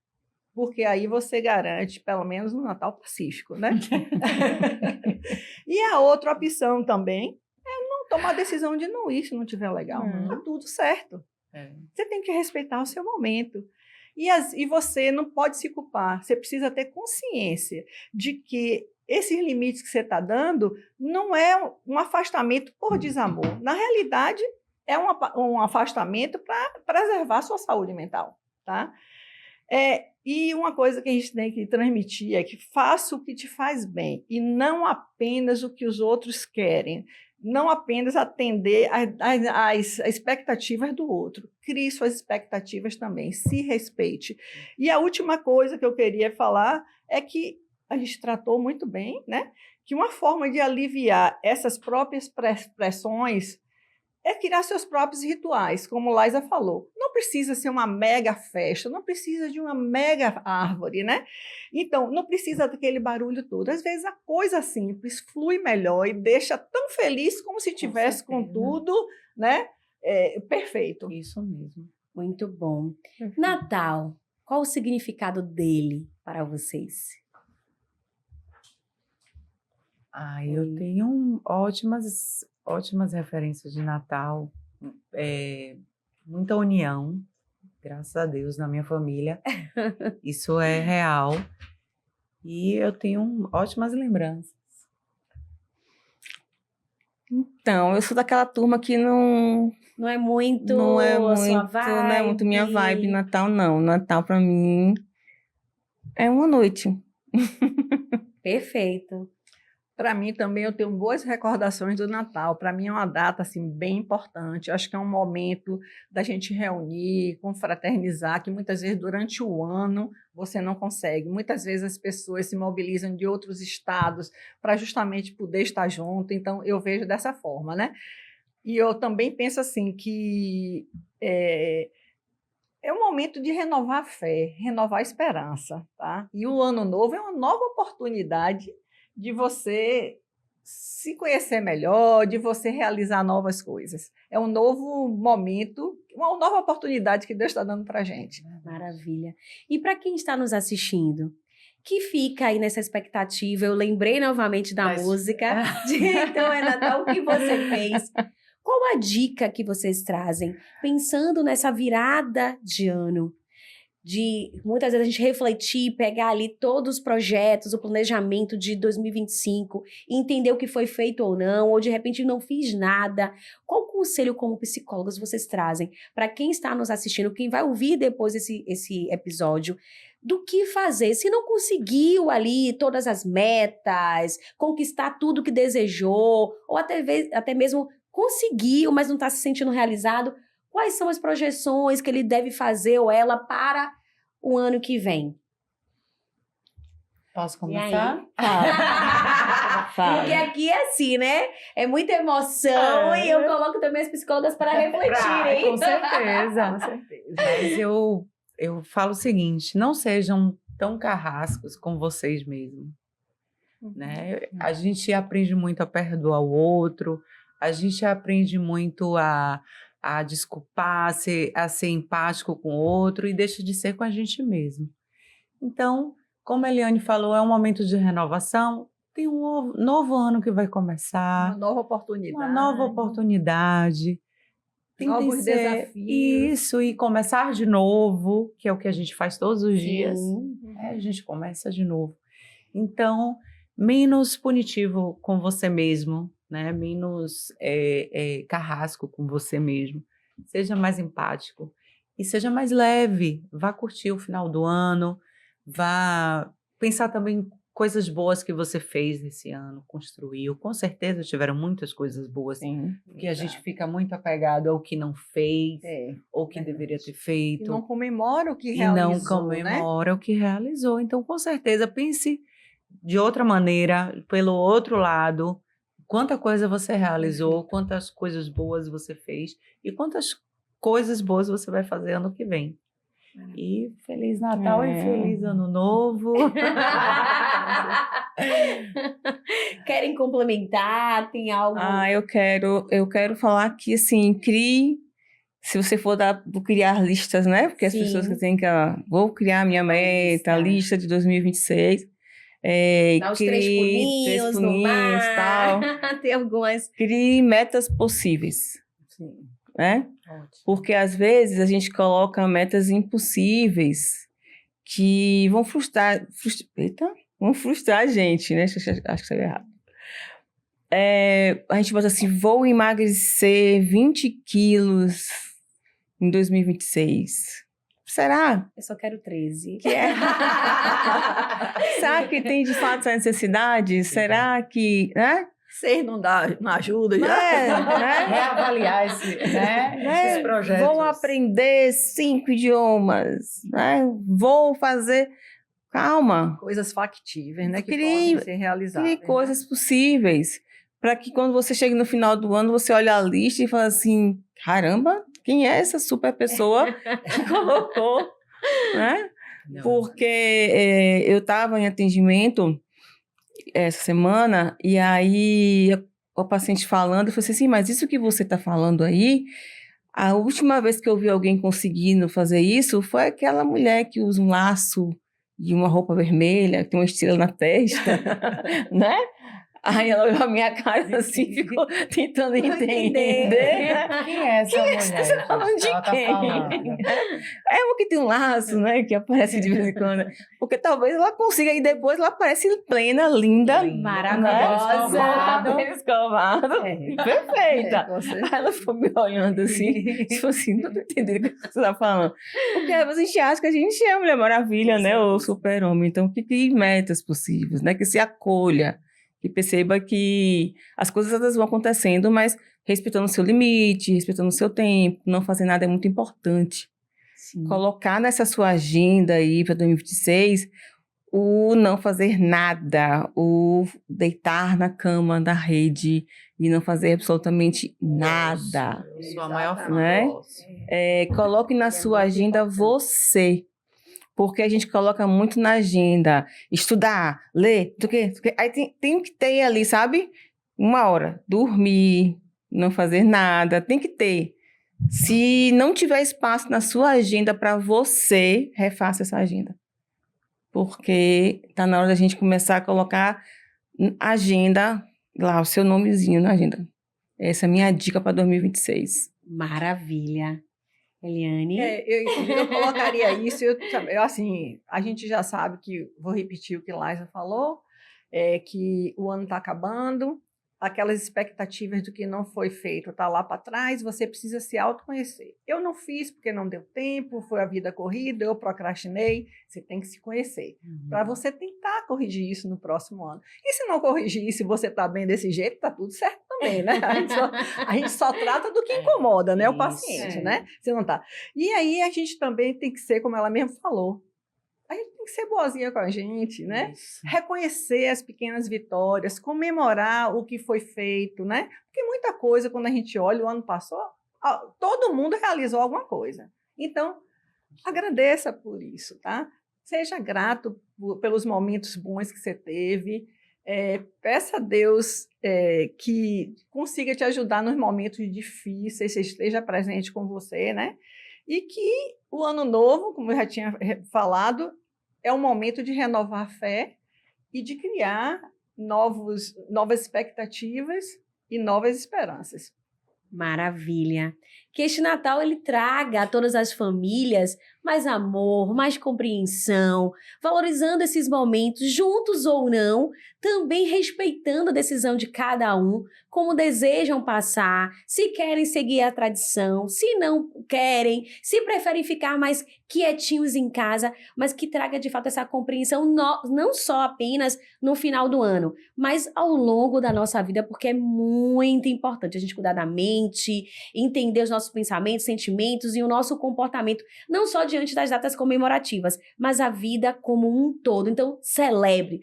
Porque aí você garante, pelo menos, um Natal pacífico, né? E a outra opção também é não tomar a decisão de não ir se não estiver legal. Tá tudo certo. Você tem que respeitar o seu momento. E você não pode se culpar. Você precisa ter consciência de que esses limites que você está dando não é um afastamento por desamor. Na realidade, é um afastamento para preservar a sua saúde mental, tá? E uma coisa que a gente tem que transmitir é que faça o que te faz bem e não apenas o que os outros querem. Não apenas atender às expectativas do outro. Crie suas expectativas também. Se respeite. E a última coisa que eu queria falar é que a gente tratou muito bem, né? Que uma forma de aliviar essas próprias pressões é criar seus próprios rituais, como Laisa falou. Não precisa ser uma mega festa, não precisa de uma mega árvore, né? Então, não precisa daquele barulho todo. Às vezes, a coisa simples flui melhor e deixa tão feliz como se tivesse com tudo, né? Perfeito. Isso mesmo. Muito bom. Natal, qual o significado dele para vocês? Eu tenho ótimas referências de Natal, muita união, graças a Deus, na minha família. Isso é real. E eu tenho ótimas lembranças. Então, eu sou daquela turma que não é muito sua vibe. Não é muito minha vibe Natal, não. Natal, para mim, é uma noite. Perfeito. Para mim também eu tenho boas recordações do Natal. Para mim é uma data assim bem importante. Acho que é um momento da gente reunir, confraternizar, que muitas vezes durante o ano você não consegue. Muitas vezes as pessoas se mobilizam de outros estados para justamente poder estar junto. Então eu vejo dessa forma, né? E eu também penso assim que é um momento de renovar a fé, renovar a esperança, tá? E o ano novo é uma nova oportunidade de você se conhecer melhor, de você realizar novas coisas. É um novo momento, uma nova oportunidade que Deus está dando para a gente. Maravilha. E para quem está nos assistindo, que fica aí nessa expectativa, eu lembrei novamente da música, de Então é Natal, o que você fez? Qual a dica que vocês trazem, pensando nessa virada de ano? De muitas vezes a gente refletir, pegar ali todos os projetos, o planejamento de 2025, e entender o que foi feito ou não, ou de repente não fiz nada. Qual conselho como psicólogos vocês trazem para quem está nos assistindo, quem vai ouvir depois esse episódio, do que fazer se não conseguiu ali todas as metas, conquistar tudo que desejou, ou até mesmo conseguiu, mas não está se sentindo realizado? Quais são as projeções que ele deve fazer ou ela para o ano que vem? Posso começar? Fala. Porque aqui é assim, né? É muita emoção e eu coloco também as psicólogas para refletirem. Com certeza, com certeza. Mas eu falo o seguinte, não sejam tão carrascos com vocês mesmos. Né? A gente aprende muito a perdoar o outro, a gente aprende muito a desculpar, a ser empático com o outro e deixa de ser com a gente mesmo. Então, como a Eliane falou, é um momento de renovação, tem um novo ano que vai começar. Uma nova oportunidade. Uma nova oportunidade. Novos desafios. Isso, e começar de novo, que é o que a gente faz todos os dias. A gente começa de novo. Então, menos punitivo com você mesmo, né? Menos carrasco com você mesmo. Seja mais empático e seja mais leve. Vá curtir o final do ano, vá pensar também coisas boas que você fez nesse ano, construiu. Com certeza tiveram muitas coisas boas, porque a gente fica muito apegado ao que não fez, ou que deveria ter feito. E não comemora o que realizou, não comemora o que realizou. Então, com certeza, pense de outra maneira, pelo outro lado, quanta coisa você realizou, quantas coisas boas você fez e quantas coisas boas você vai fazer ano que vem. E Feliz Natal e Feliz Ano Novo. Querem complementar? Tem algo? Eu quero falar que, assim, crie se você for criar listas, né? Porque as Sim. pessoas que têm que, vou criar minha meta, a lista de 2026. Dá os três pulinhos no tal. mar. Tem algumas. Crie metas possíveis, Sim, né? ótimo. Porque às vezes a gente coloca metas impossíveis que vão frustrar a gente, né? Acho que saiu errado. A gente bota assim, vou emagrecer 20 quilos em 2026. Será? Eu só quero 13. Que é? Será que tem de fato essa necessidade? Será que, né? 6 não ajuda já. Né? Reavaliar esses projetos. Vou aprender 5 idiomas, né? Vou fazer... Calma. Coisas factíveis, né? Que Crie- podem ser realizadas. Crie coisas possíveis. Para que quando você chegue no final do ano, você olhe a lista e fale assim, caramba, quem é essa super pessoa que colocou, né? Não. Porque eu estava em atendimento essa semana e aí o paciente falando, eu falei assim, mas isso que você está falando aí, a última vez que eu vi alguém conseguindo fazer isso foi aquela mulher que usa um laço e uma roupa vermelha, que tem uma estrela na testa, né? Aí ela olhou a minha cara assim, ficou tentando entender. Quem é essa mulher? Você tá falando de Ela tá quem? falando. É uma que tem um laço, né? Que aparece de vez em quando. Porque talvez ela consiga e depois ela aparece plena, linda, Maravilhosa. Cabelo escovado. Perfeita. Com certeza. Aí ela ficou me olhando assim, tipo assim, não tô entendendo o que você tá falando. Porque às vezes a gente acha que a gente é a Mulher Maravilha, né? Ou super-homem. Então, que crie metas possíveis, né? Que se acolha. Que perceba que as coisas elas vão acontecendo, mas respeitando o seu limite, respeitando o seu tempo, não fazer nada é muito importante. Sim. Colocar nessa sua agenda aí para 2026 o não fazer nada, o deitar na cama da rede e não fazer absolutamente nada. Sua maior Né? força. Coloque na sua agenda você. Porque a gente coloca muito na agenda, estudar, ler, aí tem que ter ali, sabe? 1 hora, dormir, não fazer nada, tem que ter. Se não tiver espaço na sua agenda para você, refaça essa agenda. Porque tá na hora da gente começar a colocar agenda, lá, o seu nomezinho na agenda. Essa é a minha dica para 2026. Maravilha. Eliane? Eu colocaria isso, assim, a gente já sabe que, vou repetir o que Laisa falou, que o ano está acabando, aquelas expectativas do que não foi feito está lá para trás, você precisa se autoconhecer. Eu não fiz porque não deu tempo, foi a vida corrida, eu procrastinei, você tem que se conhecer, para você tentar corrigir isso no próximo ano. E se não corrigir, se você está bem desse jeito, está tudo certo também, né? A gente só trata do que incomoda, né? O paciente, né? Se não tá. E aí a gente também tem que ser, como ela mesmo falou, a gente tem que ser boazinha com a gente, né? Isso. Reconhecer as pequenas vitórias, comemorar o que foi feito, né? Porque muita coisa, quando a gente olha, o ano passou, todo mundo realizou alguma coisa. Então, agradeça por isso, tá? Seja grato pelos momentos bons que você teve. Peça a Deus que consiga te ajudar nos momentos difíceis, você esteja presente com você, né? E que o ano novo, como eu já tinha falado, é um momento de renovar a fé e de criar novas expectativas e novas esperanças. Maravilha. Que este Natal ele traga a todas as famílias mais amor, mais compreensão, valorizando esses momentos, juntos ou não, também respeitando a decisão de cada um, como desejam passar, se querem seguir a tradição, se não querem, se preferem ficar mais quietinhos em casa, mas que traga de fato essa compreensão não só apenas no final do ano, mas ao longo da nossa vida, porque é muito importante a gente cuidar da mente, entender os nossos pensamentos, sentimentos e o nosso comportamento, não só diante das datas comemorativas, mas a vida como um todo. Então, celebre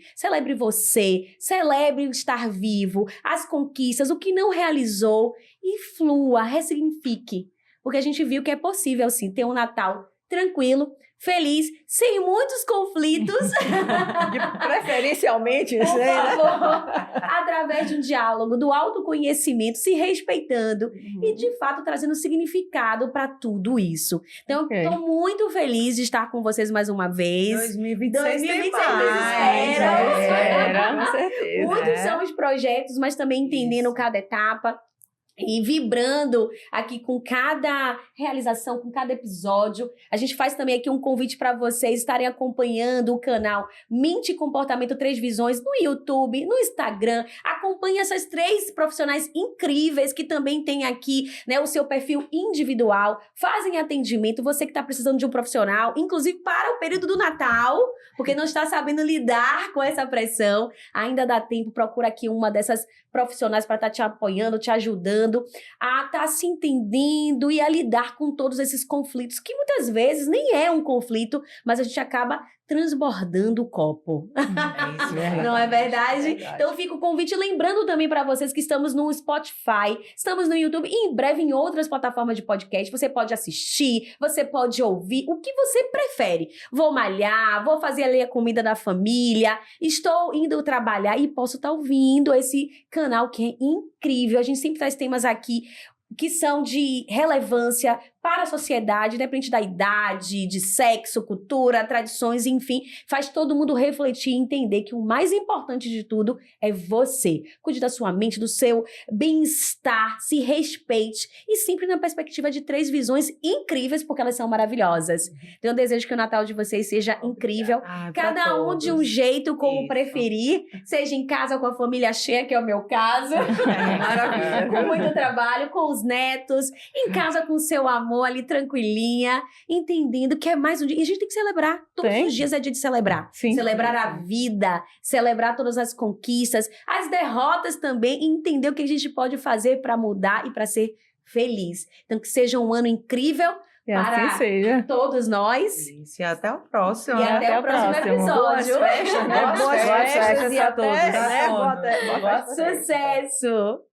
você, celebre estar vivo, as conquistas, o que não realizou e flua, ressignifique. Porque a gente viu que é possível, sim, ter um Natal tranquilo, feliz, sem muitos conflitos. Preferencialmente, Por isso aí, né? favor, através de um diálogo, do autoconhecimento, se respeitando e, de fato, trazendo significado para tudo isso. Então, Ok. estou muito feliz de estar com vocês mais uma vez. 2026 tem 2026 mais. espera. Com certeza. Muitos são os projetos, mas também entendendo Isso. cada etapa. E vibrando aqui com cada realização, com cada episódio. A gente faz também aqui um convite para vocês estarem acompanhando o canal Mente e Comportamento 3 Visões no YouTube, no Instagram. Acompanhe essas 3 profissionais incríveis que também têm aqui, né, o seu perfil individual, fazem atendimento. Você que está precisando de um profissional, inclusive para o período do Natal, porque não está sabendo lidar com essa pressão, ainda dá tempo, procura aqui uma dessas profissionais para estar te apoiando, te ajudando a estar se entendendo e a lidar com todos esses conflitos, que muitas vezes nem é um conflito, mas a gente acaba transbordando o copo. Não é verdade? Então fica o convite, lembrando também para vocês que estamos no Spotify, estamos no YouTube e em breve em outras plataformas de podcast. Você pode assistir, você pode ouvir, o que você prefere. Vou malhar, vou fazer ali a comida da família, estou indo trabalhar e posso estar ouvindo esse canal que é incrível. A gente sempre traz temas aqui que são de relevância para a sociedade, independente da idade, de sexo, cultura, tradições, enfim, faz todo mundo refletir e entender que o mais importante de tudo é você. Cuide da sua mente, do seu bem-estar, se respeite e sempre na perspectiva de 3 visões incríveis, porque elas são maravilhosas. Então eu desejo que o Natal de vocês seja incrível, cada um de um jeito, como Isso. preferir, seja em casa com a família cheia, que é o meu caso, Maravilha. com muito trabalho, com os netos, em casa com o seu amor ali tranquilinha, entendendo que é mais um dia. E a gente tem que celebrar. Todos Tem. os dias é dia de celebrar. Sim. Celebrar a vida, celebrar todas as conquistas, as derrotas também, e entender o que a gente pode fazer para mudar e para ser feliz. Então que seja um ano incrível E para assim seja. todos nós. Isso, e até o próximo. E até o próximo episódio. Boas festas, né? Boas festas e a até, todos. né? Boa Boa festa. Sucesso!